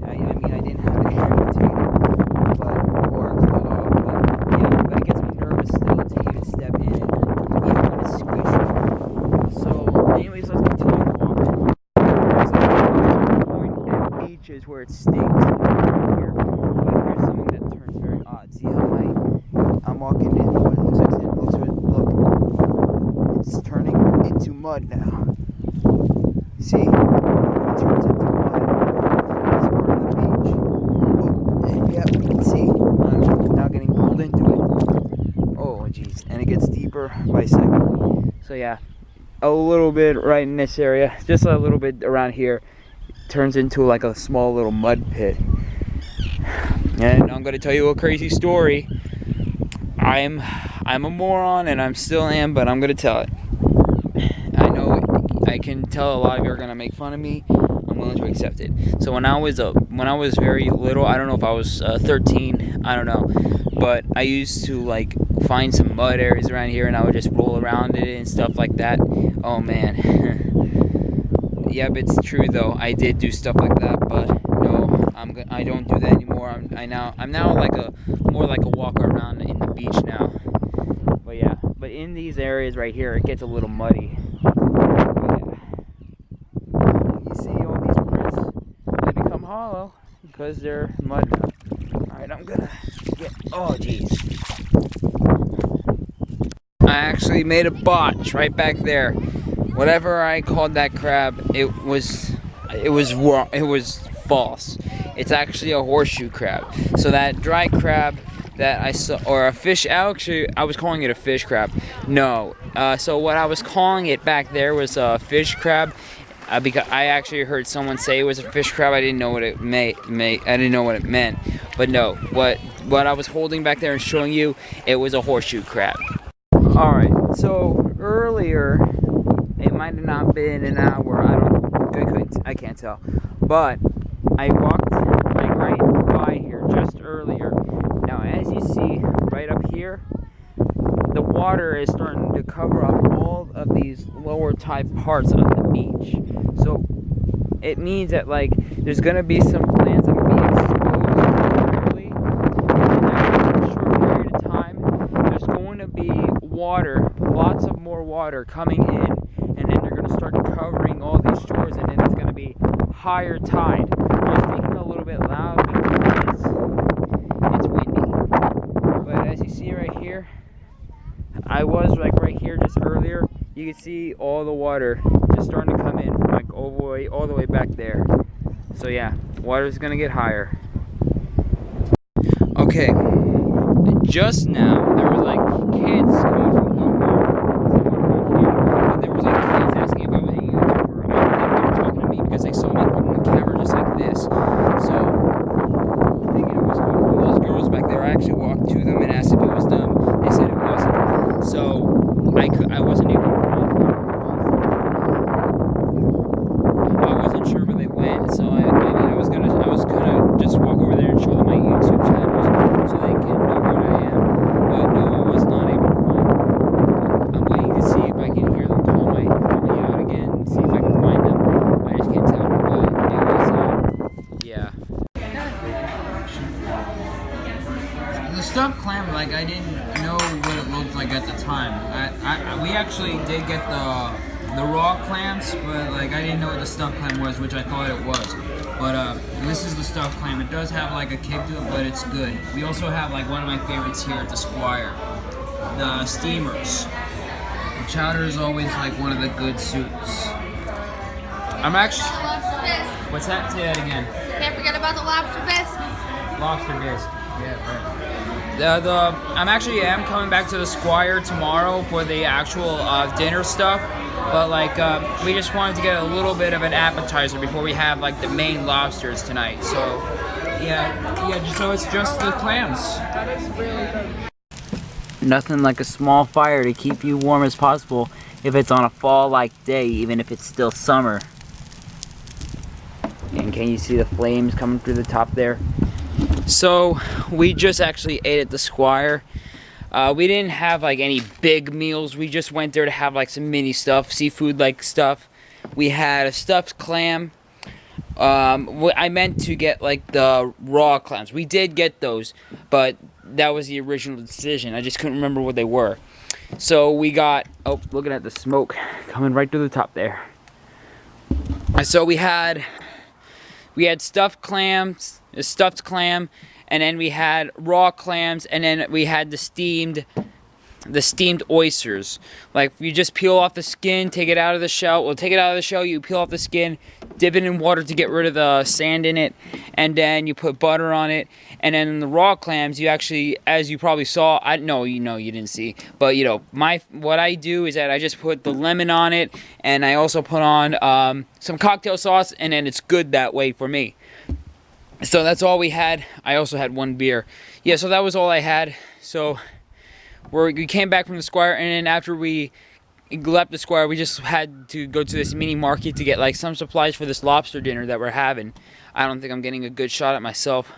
I didn't have it amputated, or clawed off, but it gets me nervous still to even step in it, even when it's squishy. So, anyways, let's continue to walk. There's a point at beaches where it stinks. Here, but here's something that turns very odd. See how I'm walking in what it looks like sand. Look. It's turning into mud now. See? It turns into mud. It's part of the beach. Oh, yeah, we can see. I'm now getting pulled into it. Oh, jeez. And it gets deeper by second. So, yeah, a little bit right in this area, just a little bit around here, turns into like a small little mud pit. And I'm going to tell you a crazy story. I'm a moron, and I still am, but I'm gonna tell it. I know I can tell a lot of you are gonna make fun of me. I'm willing to accept it. So when I was very little, I don't know if I was 13, I don't know, but I used to like find some mud areas around here, and I would just roll around in it and stuff like that. Oh man. Yeah, but it's true though. I did do stuff like that, but no, I don't do that anymore. I'm now like more like a walker around in the beach now. But yeah, but in these areas right here, it gets a little muddy. But yeah. You see all these prints? They become hollow because they're mud now. All right, I'm gonna get. Oh, jeez. I actually made a botch right back there. Whatever I called that crab, it was wrong. It was false. It's actually a horseshoe crab. So that dry crab that I saw, or a fish, actually I was calling it a fish crab. No, so what I was calling it back there was a fish crab, because I actually heard someone say it was a fish crab. I didn't know what it I didn't know what it meant. But no, what I was holding back there and showing you, it was a horseshoe crab. All right, so earlier, it might have not been an hour. I can't tell, but I walked like right by here just earlier. Now, as you see right up here, the water is starting to cover up all of these lower type parts of the beach. So it means that like there's gonna be some plants that will be exposed early, and after a short period of time, there's going to be water, lots of more water coming in, and then they're gonna start covering all these shores, and then it's gonna be higher tide. I'm speaking a little bit loud because it's windy. But as you see right here, I was like right here just earlier. You can see all the water just starting to come in, like all the way back there. So yeah, water's gonna get higher. Okay, just now there was like kids coming from nowhere, but there was like kids asking if I was a YouTuber. I don't think they were talking to me because they saw me holding the camera just like this. So thinking it was one of those girls back there, I actually walked to them and asked if it was the like I didn't know what it looked like at the time. We actually did get the raw clams, but like I didn't know what the stuffed clam was, which I thought it was. But this is the stuffed clam. It does have like a kick to it, but it's good. We also have like one of my favorites here at the Squire, the steamers. The chowder is always like one of the good soups. I'm actually. What's that? Say that again. Can't forget about the lobster bisque. Lobster bisque. Yeah, right. I'm actually coming back to the Squire tomorrow for the actual dinner stuff, but like we just wanted to get a little bit of an appetizer before we have like the main lobsters tonight. So yeah. So it's just the clams. That is really good. Nothing like a small fire to keep you warm as possible if it's on a fall-like day, even if it's still summer. And can you see the flames coming through the top there? So we just actually ate at the Squire. We didn't have like any big meals. We just went there to have like some mini stuff, seafood like stuff. We had a stuffed clam. I meant to get like the raw clams. We did get those, but that was the original decision. I just couldn't remember what they were. So we got, oh, looking at the smoke coming right through the top there. So we had stuffed clams, a stuffed clam, and then we had raw clams, and then we had the steamed oysters. Like you just peel off the skin, take it out of the shell. Well, take it out of the shell, you peel off the skin, dip it in water to get rid of the sand in it, and then you put butter on it. And then the raw clams, you actually, as you probably saw, you didn't see, but you know, what I do is that I just put the lemon on it, and I also put on some cocktail sauce, and then it's good that way for me. So that's all we had. I also had one beer. Yeah, so that was all I had. So we came back from the Squire, and then after we left the Squire, we just had to go to this mini market to get like some supplies for this lobster dinner that we're having. I don't think I'm getting a good shot at myself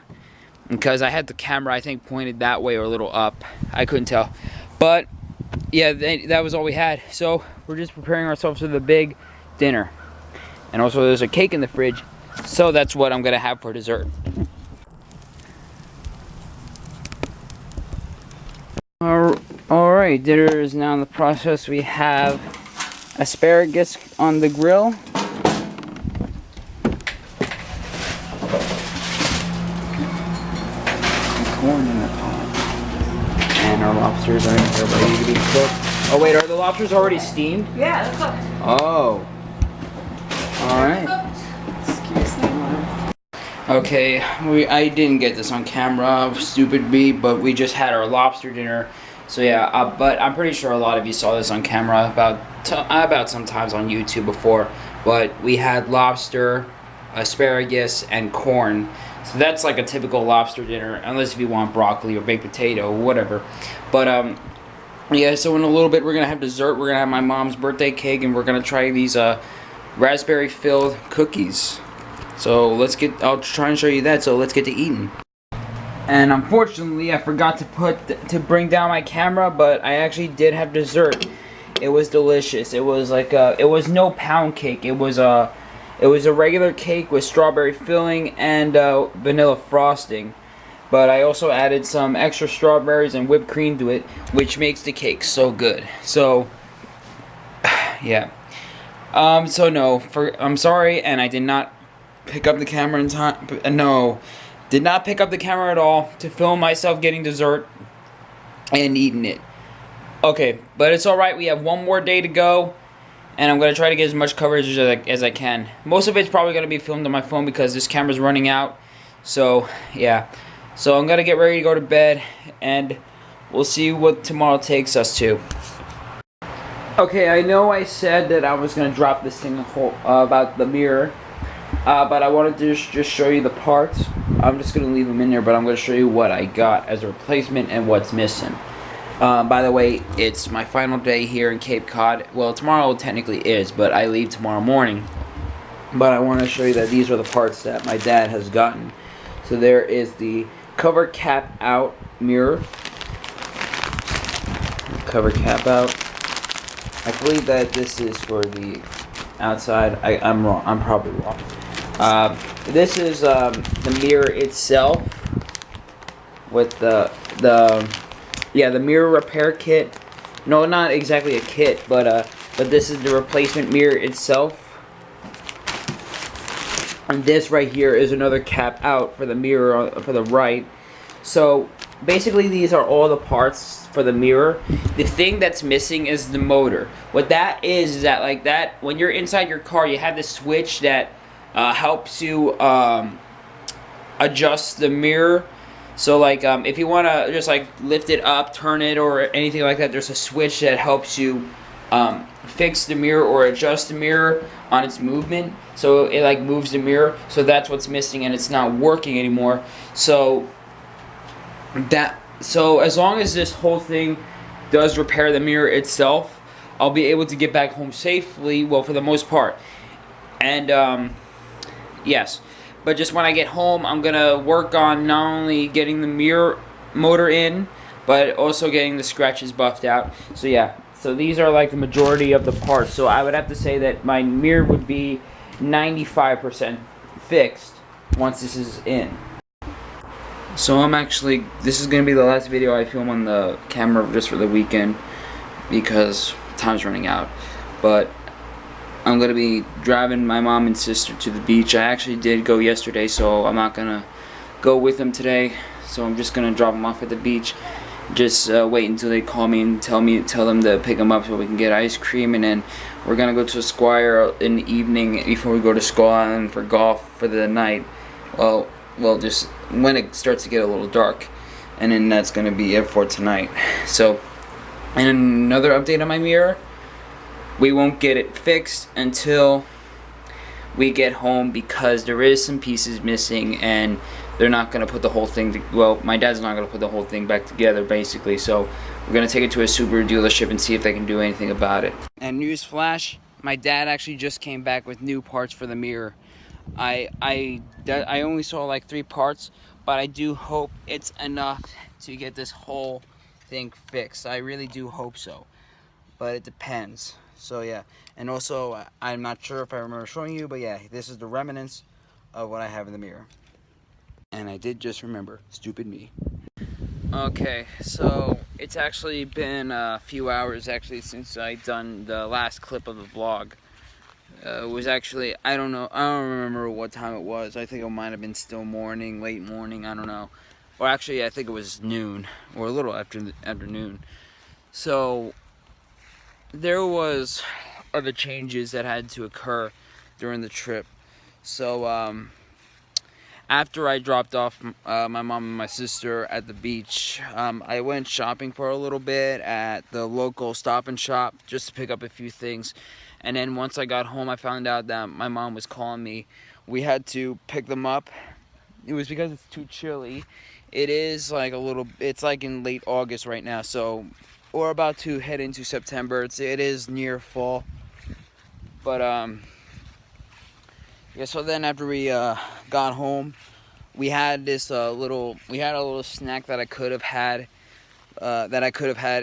because I had the camera, I think, pointed that way or a little up. I couldn't tell. But yeah, that was all we had. So we're just preparing ourselves for the big dinner. And also there's a cake in the fridge. So that's what I'm gonna have for dessert. Alright, dinner is now in the process. We have asparagus on the grill. Corn in the pot. And our lobsters are ready to be cooked. Oh wait, are the lobsters already steamed? Yeah, they're cooked. Oh. Alright. Excuse me. Okay, I didn't get this on camera, stupid me, but we just had our lobster dinner. So yeah, but I'm pretty sure a lot of you saw this on camera about sometimes on YouTube before. But we had lobster, asparagus, and corn. So that's like a typical lobster dinner, unless if you want broccoli or baked potato or whatever. But yeah, so in a little bit we're gonna have dessert. We're gonna have my mom's birthday cake, and we're gonna try these raspberry-filled cookies. So I'll try and show you that, so let's get to eating. And unfortunately, I forgot to bring down my camera, but I actually did have dessert. It was delicious. It was like it was no pound cake. It was a regular cake with strawberry filling and vanilla frosting. But I also added some extra strawberries and whipped cream to it, which makes the cake so good. So yeah. So no, I'm sorry, and I did not pick up the camera in time. No, did not pick up the camera at all to film myself getting dessert and eating it. Okay, but it's alright. We have one more day to go, and I'm going to try to get as much coverage as I can. Most of it's probably going to be filmed on my phone because this camera's running out. So, yeah. So I'm going to get ready to go to bed, and we'll see what tomorrow takes us to. Okay, I know I said that I was going to drop this thing about the mirror. But I wanted to just show you the parts. I'm just going to leave them in there, but I'm going to show you what I got as a replacement and what's missing. By the way, it's my final day here in Cape Cod. Well, tomorrow technically is, but I leave tomorrow morning. But I want to show you that these are the parts that my dad has gotten. So there is the cover cap out mirror. Cover cap out. I believe that this is for the outside. I'm wrong. I'm probably wrong. This is the mirror itself with the yeah, the mirror repair kit. No, not exactly a kit, but this is the replacement mirror itself. And this right here is another cap out for the mirror for the right. So basically these are all the parts for the mirror. The thing that's missing is the motor. What that is that like that when you're inside your car, you have this switch that helps you adjust the mirror. So like if you want to just like lift it up, turn it, or anything like that, there's a switch that helps you fix the mirror or adjust the mirror on its movement. So it like moves the mirror. So that's what's missing, and it's not working anymore. So as long as this whole thing does repair the mirror itself, I'll be able to get back home safely. Well, for the most part. And yes. But just when I get home, I'm gonna work on not only getting the mirror motor in, but also getting the scratches buffed out. So yeah, so these are like the majority of the parts. So I would have to say that my mirror would be 95% fixed once this is in. So this is gonna be the last video I film on the camera just for the weekend because time's running out. But I'm gonna be driving my mom and sister to the beach. I actually did go yesterday, so I'm not gonna go with them today. So I'm just gonna drop them off at the beach. Just wait until they call me and tell them to pick them up so we can get ice cream, and then we're gonna go to Squire in the evening before we go to Skull Island for golf for the night. Well, just when it starts to get a little dark, and then that's gonna be it for tonight. So, and another update on my mirror. We won't get it fixed until we get home because there is some pieces missing, and they're not going to put the whole thing well, my dad's not going to put the whole thing back together basically. So we're going to take it to a Subaru dealership and see if they can do anything about it. And newsflash, my dad actually just came back with new parts for the mirror. I only saw like 3 parts, but I do hope it's enough to get this whole thing fixed. I really do hope so, but it depends. So yeah, and also I'm not sure if I remember showing you, but yeah, this is the remnants of what I have in the mirror. And I did just remember, stupid me. Okay, so it's actually been a few hours actually since I done the last clip of the vlog. It was actually, I don't remember what time it was. I think it might have been still morning, late morning, I don't know. Or actually, I think it was noon, or a little after noon. So there was other changes that had to occur during the trip. So after I dropped off my mom and my sister at the beach, I went shopping for a little bit at the local Stop and Shop just to pick up a few things. And then once I got home, I found out that my mom was calling me. We had to pick them up. It was because it's too chilly. It is like it's like in late August right now, so we're about to head into September. It is near fall. But yeah, so then after we got home, we had this a little snack that I could have had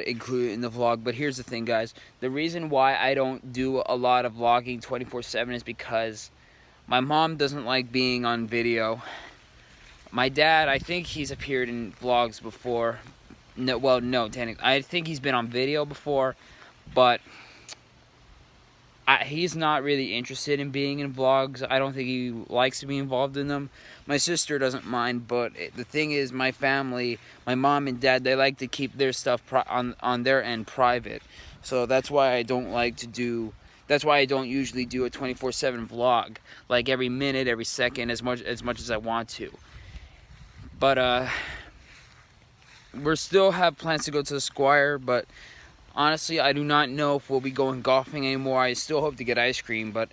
included in the vlog. But here's the thing, guys. The reason why I don't do a lot of vlogging 24/7 is because my mom doesn't like being on video. My dad, I think he's appeared in vlogs before. No, technically, I think he's been on video before, but he's not really interested in being in vlogs. I don't think he likes to be involved in them. My sister doesn't mind, but the thing is, my family, my mom and dad, they like to keep their stuff on their end private. So that's why I don't usually do a 24/7 vlog, like every minute, every second, as much as I want to. But we still have plans to go to the Squire, but honestly, I do not know if we'll be going golfing anymore. I still hope to get ice cream, but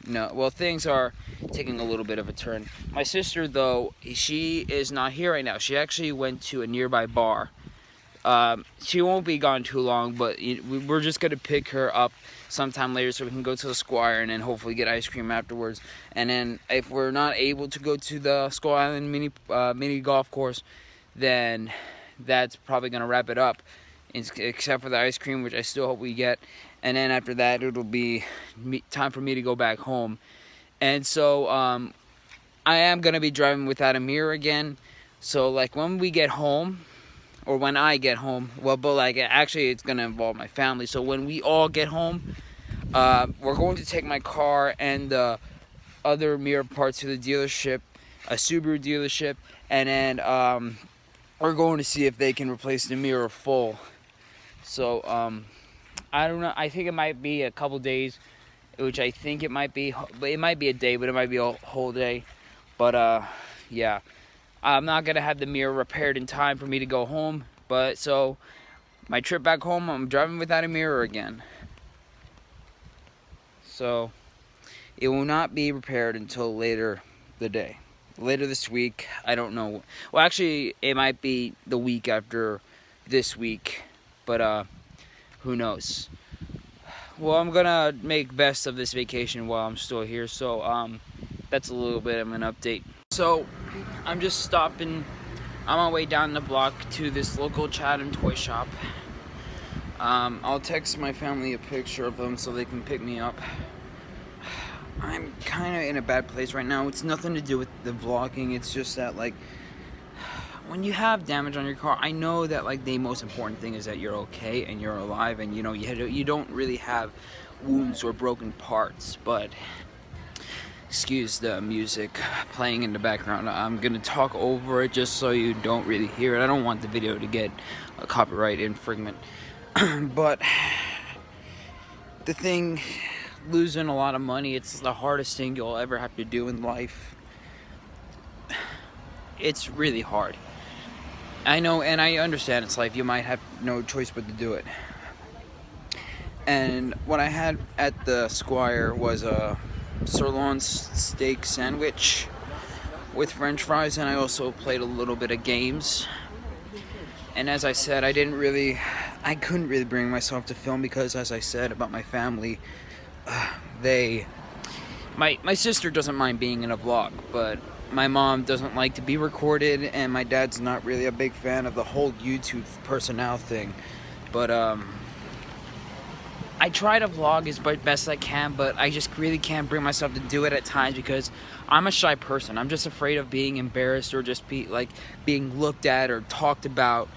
no. Well, things are taking a little bit of a turn. My sister, though, she is not here right now. She actually went to a nearby bar. She won't be gone too long, but we're just going to pick her up sometime later so we can go to the Squire and then hopefully get ice cream afterwards. And then if we're not able to go to the Skull Island mini golf course, then that's probably going to wrap it up, except for the ice cream, which I still hope we get. And then after that, it'll be time for me to go back home. And so I am going to be driving without a mirror again. So like when we get home, or when I get home. Well, but like actually, it's gonna involve my family. So when we all get home, we're going to take my car and the other mirror parts to the dealership, a Subaru dealership, and then we're going to see if they can replace the mirror full. So I don't know. I think it might be a couple days, which I think it might be. It might be a day, but it might be a whole day. But yeah, I'm not gonna have the mirror repaired in time for me to go home. But so my trip back home, I'm driving without a mirror again. So it will not be repaired until later the day. Later this week, I don't know. Well, actually, it might be the week after this week, but who knows? Well, I'm gonna make best of this vacation while I'm still here. So that's a little bit of an update. So I'm just stopping on my way down the block to this local Chatham toy shop. I'll text my family a picture of them so they can pick me up. I'm kind of in a bad place right now. It's nothing to do with the vlogging. It's just that, like, when you have damage on your car, I know that, like, the most important thing is that you're okay and you're alive, and you know you don't really have wounds or broken parts. But excuse the music playing in the background. I'm gonna talk over it just so you don't really hear it. I don't want the video to get a copyright infringement. But the thing, losing a lot of money, it's the hardest thing you'll ever have to do in life. It's really hard. I know, and I understand it's life. You might have no choice but to do it. And what I had at the Squire was a sirloin steak sandwich with french fries, and I also played a little bit of games. And as I said, I couldn't really bring myself to film because, as I said about my family, my sister doesn't mind being in a vlog, but my mom doesn't like to be recorded, and my dad's not really a big fan of the whole YouTube personnel thing. But I try to vlog as best I can, but I just really can't bring myself to do it at times because I'm a shy person. I'm just afraid of being embarrassed or just being looked at or talked about.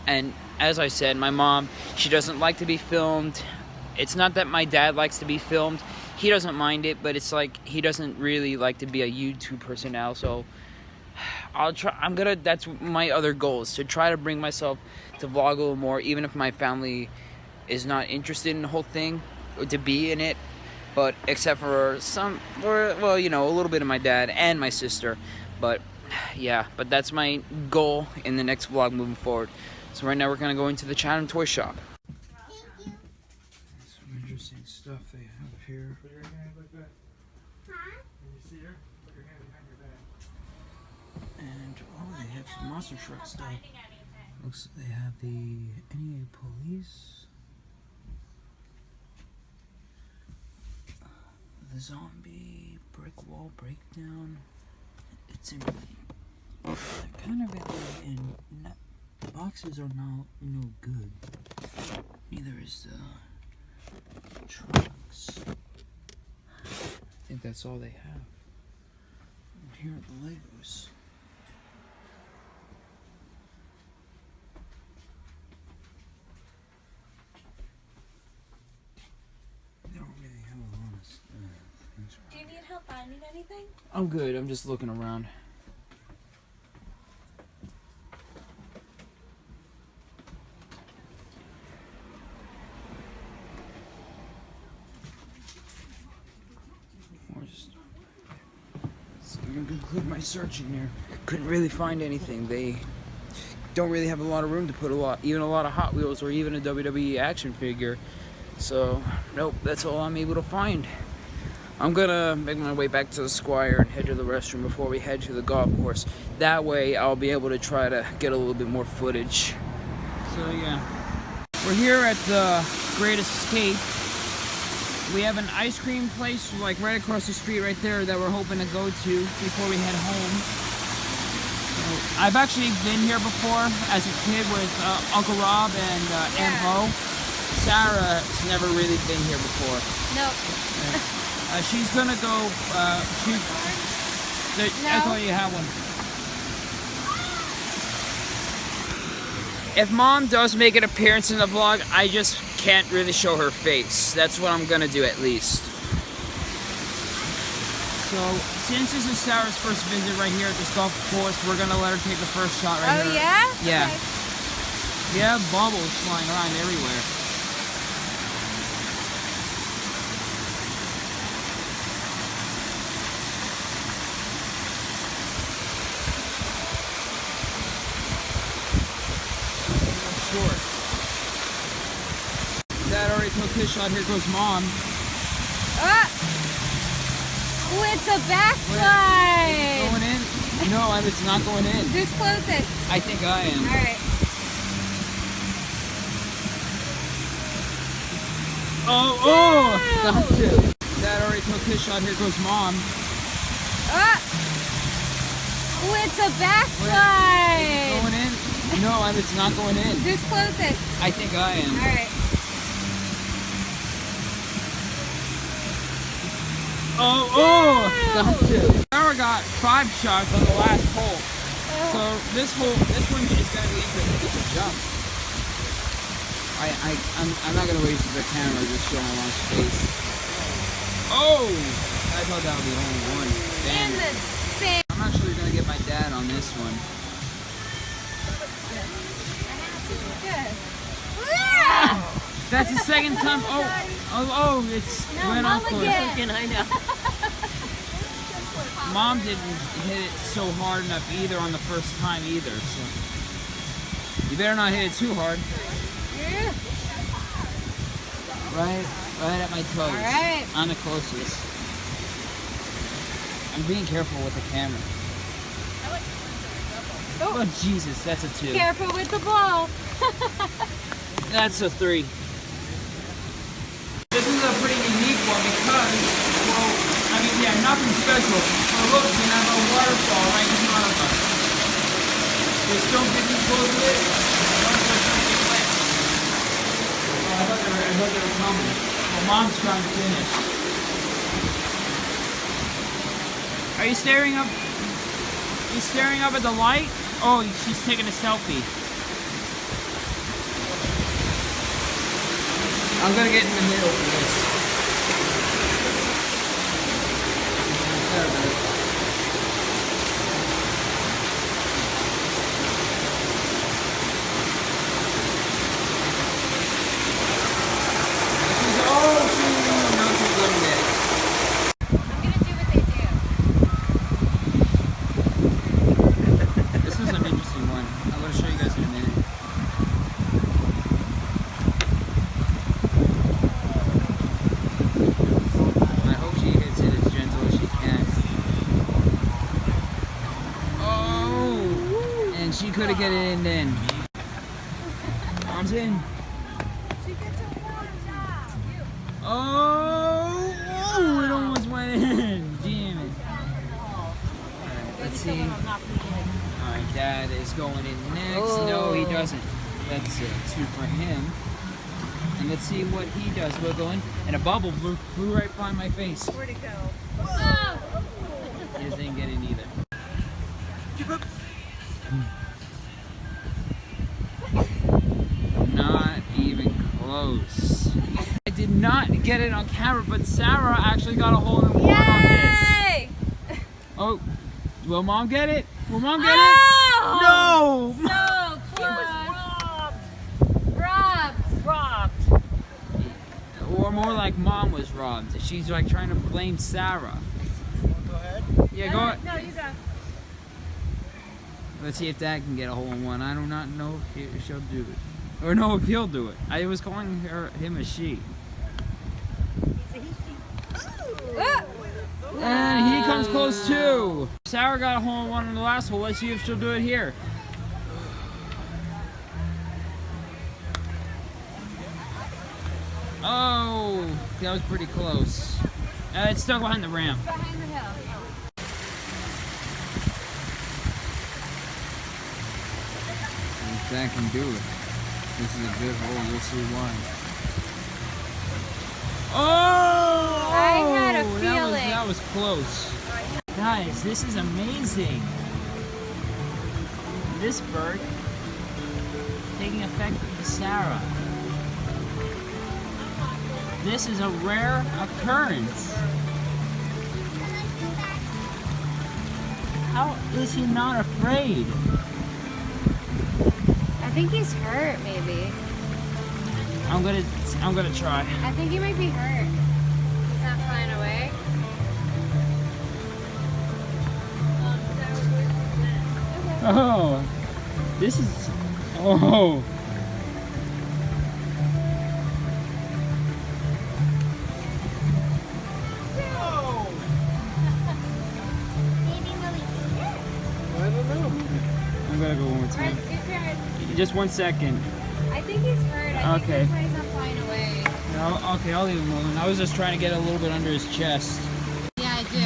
And as I said, my mom, she doesn't like to be filmed. It's not that my dad likes to be filmed. He doesn't mind it, but it's like he doesn't really like to be a YouTube personnel. So I'll try. That's my other goal, is to try to bring myself to vlog a little more, even if my family is not interested in the whole thing, or to be in it. But except for well, you know, a little bit of my dad and my sister. But yeah, but that's my goal in the next vlog moving forward. So right now we're gonna go into the Chatham toy shop. Some interesting stuff they have here. Put your hand like that. Huh? Can you see her? Put your hand behind your back. And oh, they have some monster truck stuff. Looks like they have the NEA police. The zombie brick wall breakdown. It's in kind of in the boxes are not no good. Neither is the trucks. I think that's all they have. And here are the Legos. They don't really have a lot of things. Do you need help finding anything? I'm good. I'm just looking around. So I'm gonna conclude my searching here. Couldn't really find anything. They don't really have a lot of room to put even a lot of Hot Wheels or even a WWE action figure. So nope, that's all I'm able to find. I'm gonna make my way back to the Squire and head to the restroom before we head to the golf course. That way I'll be able to try to get a little bit more footage. So yeah, we're here at the Great Escape. We have an ice cream place like right across the street right there that we're hoping to go to before we head home. So, I've actually been here before as a kid with Uncle Rob and Aunt Ho. Sarah's never really been here before. Nope. She's gonna go. I thought you had one. If Mom does make an appearance in the vlog, I just can't really show her face. That's what I'm gonna do at least. So, since this is Sarah's first visit right here at this golf course, we're gonna let her take the first shot right here. Oh, yeah? Yeah. Okay. Yeah, bubbles flying around everywhere. Short. Dad already took his shot. Here goes Mom. With the backside. Going in? No, it's not going in. Who's closest? I think I am. All right. Oh! Gotcha. Dad already took his shot. Here goes Mom. With the backside. Going in? No, it's not going in. Who's closest? I think I am. All right. Gotcha. Sarah got 5 shots on the last hole. So this one is gonna be interesting. It's a jump. I'm not gonna waste the camera just showing Mom's face. Oh! I thought that would be only one. In the same. I'm actually gonna get my dad on this one. Good. That's the second time. It's went off close. I know. Mom didn't hit it so hard enough either on the first time either. So you better not hit it too hard. Right at my toes. All right. On the closest. I'm being careful with the camera. Oh Jesus, that's a 2. Careful with the ball. That's a 3. This is a pretty unique one because, well, I mean, yeah, nothing special. But look, we have a waterfall right in front of us. Just don't get too close to it. Don't touch anything wet. Oh, I thought they were coming. Well, Mom's trying to finish. Are you staring up? You staring up at the light? Oh, she's taking a selfie. I'm gonna get in the middle for this. There it is. Now she's looking at it. I'm gonna do what they do. This is an interesting one. I'm gonna show you guys in a minute. I hope she hits it as gentle as she can. Oh! And she could have get it in then. Mom's in. She gets a 1 shot. Oh! It almost went in. Damn it. Alright, let's see. Alright, Dad is going in next. No, he doesn't. That's 2 for him. And let's see what he does. We'll go in. And a bubble flew right by my face. Where'd it go? Oh. He just didn't get in either. Not even close. I did not get it on camera, but Sarah actually got a hole in one on Yay! this. Oh, will Mom get it? Will Mom get Oh! it? No! So close. Robbed. Or more like Mom was robbed. She's like trying to blame Sarah. Go ahead. Yeah, go ahead. No, you go. Let's see if Dad can get a hole in one. I do not know if she'll do it. Or no, if he'll do it. I was calling him a she. And he comes close too. Sarah got a hole in one on the last hole. Let's see if she'll do it here. Oh, that was pretty close. It's stuck behind the ramp. Behind the hill. If that can do it. This is a good hole. We'll see why. Oh! I had a feeling. That was close. Guys, this is amazing. This bird taking effect to Sarah. This is a rare occurrence. How is he not afraid? I think he's hurt, maybe. I'm gonna try. I think he might be hurt. He's not flying away. Oh, this is. Oh. I don't know. I'm gonna go one more time. Just 1 second. I think he's hurt. I think Okay. that's why he's not flying away. No, okay, I'll leave him alone. I was just trying to get a little bit under his chest. Yeah, I do.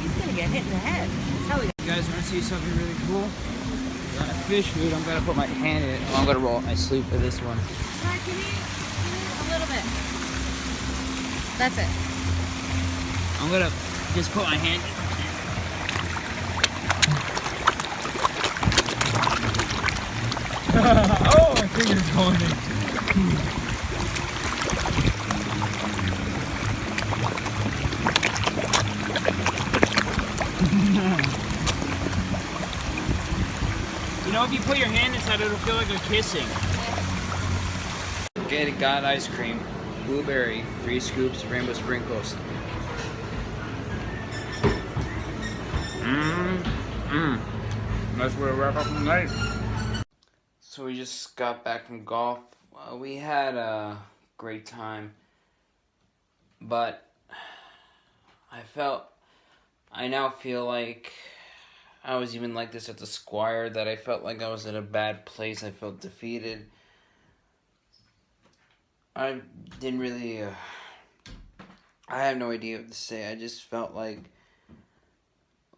He's gonna get hit in the head. That's how he. You guys want to see something really cool? On a fish food, I'm gonna put my hand in it. Oh, I'm gonna roll up my sleeve for this one. Mark, give me a little bit. That's it. I'm gonna just put my hand in. Oh, my finger's going in. You know, if you put your hand inside, it'll feel like a kissing. Okay, got ice cream, blueberry, 3 scoops, rainbow sprinkles. That's where we wrap up the night. So we just got back from golf. We had a great time, but I now feel like I was even like this at the Squire, that I felt like I was in a bad place. I felt defeated. I didn't really, I have no idea what to say. I just felt like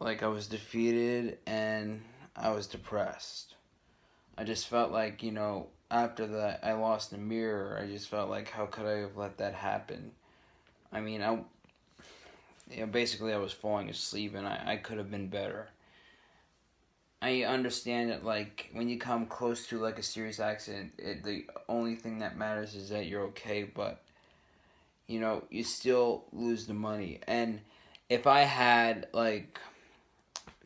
I was defeated and I was depressed. I just felt like, you know, after that I lost the mirror, I just felt like, how could I have let that happen? I mean, basically I was falling asleep and I could have been better. I understand that, like, when you come close to, like, a serious accident, the only thing that matters is that you're okay, but, you know, you still lose the money. And if I had, like,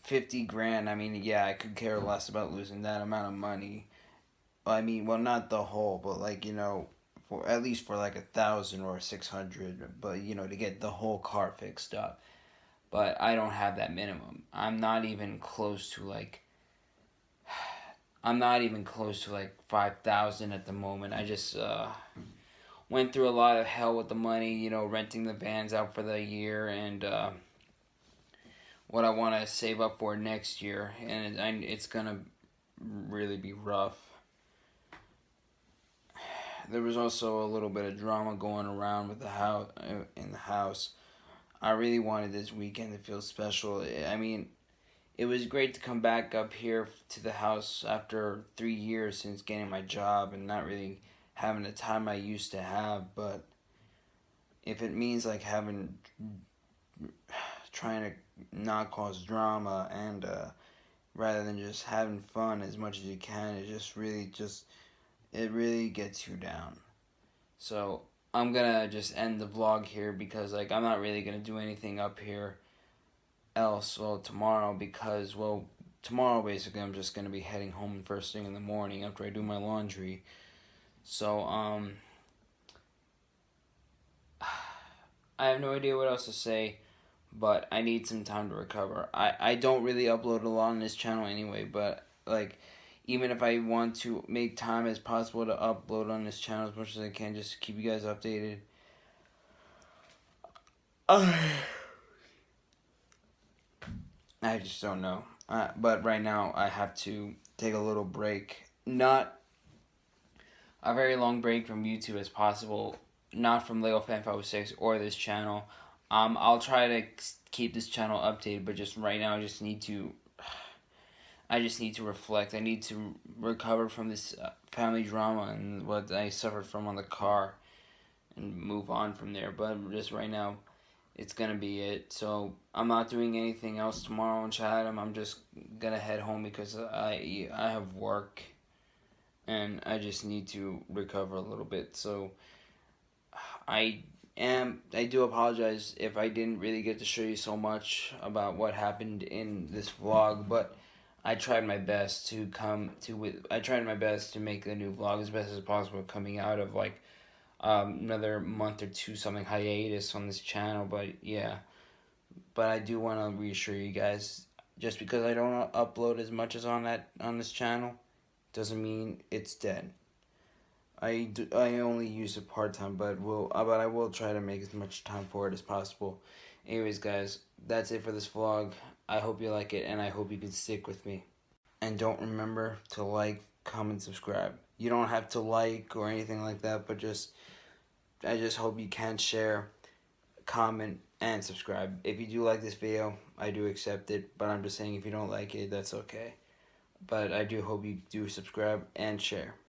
50 grand, I mean, yeah, I could care less about losing that amount of money. I mean, well, not the whole, but, like, you know, for at least for, like, 1,000 or 600, but, you know, to get the whole car fixed up. But I don't have that minimum. I'm not even close to, like, 5,000 at the moment. I just went through a lot of hell with the money, you know, renting the vans out for the year and what I want to save up for next year. And it's going to really be rough. There was also a little bit of drama going around with the house, in the house. I really wanted this weekend to feel special. I mean, it was great to come back up here to the house after 3 years since getting my job and not really having the time I used to have. But if it means like trying to not cause drama and rather than just having fun as much as you can, it really gets you down. So I'm gonna just end the vlog here because, like, I'm not really gonna do anything up here else, well, tomorrow, because, well, tomorrow basically I'm just gonna be heading home first thing in the morning after I do my laundry. So I have no idea what else to say, but I need some time to recover. I don't really upload a lot on this channel anyway, but, like, even if I want to make time as possible to upload on this channel as much as I can, just to keep you guys updated. I just don't know. But right now, I have to take a little break. Not a very long break from YouTube as possible. Not from Lego Fan 506 or this channel. I'll try to keep this channel updated, but just right now, I just need to reflect. I need to recover from this family drama and what I suffered from on the car and move on from there. But just right now, it's gonna be it. So I'm not doing anything else tomorrow in Chatham. I'm just gonna head home because I have work and I just need to recover a little bit. So I do apologize if I didn't really get to show you so much about what happened in this vlog, but I tried my best to I tried my best to make the new vlog as best as possible, coming out of like another month or two something hiatus on this channel. But yeah, but I do want to reassure you guys, just because I don't upload as much as on this channel doesn't mean it's dead. I only use it part-time, but I will try to make as much time for it as possible. Anyways, guys, that's it for this vlog. I hope you like it, and I hope you can stick with me. And don't remember to like, comment, subscribe. You don't have to like or anything like that, but I just hope you can share, comment, and subscribe. If you do like this video, I do accept it, but I'm just saying if you don't like it, that's okay. But I do hope you do subscribe and share.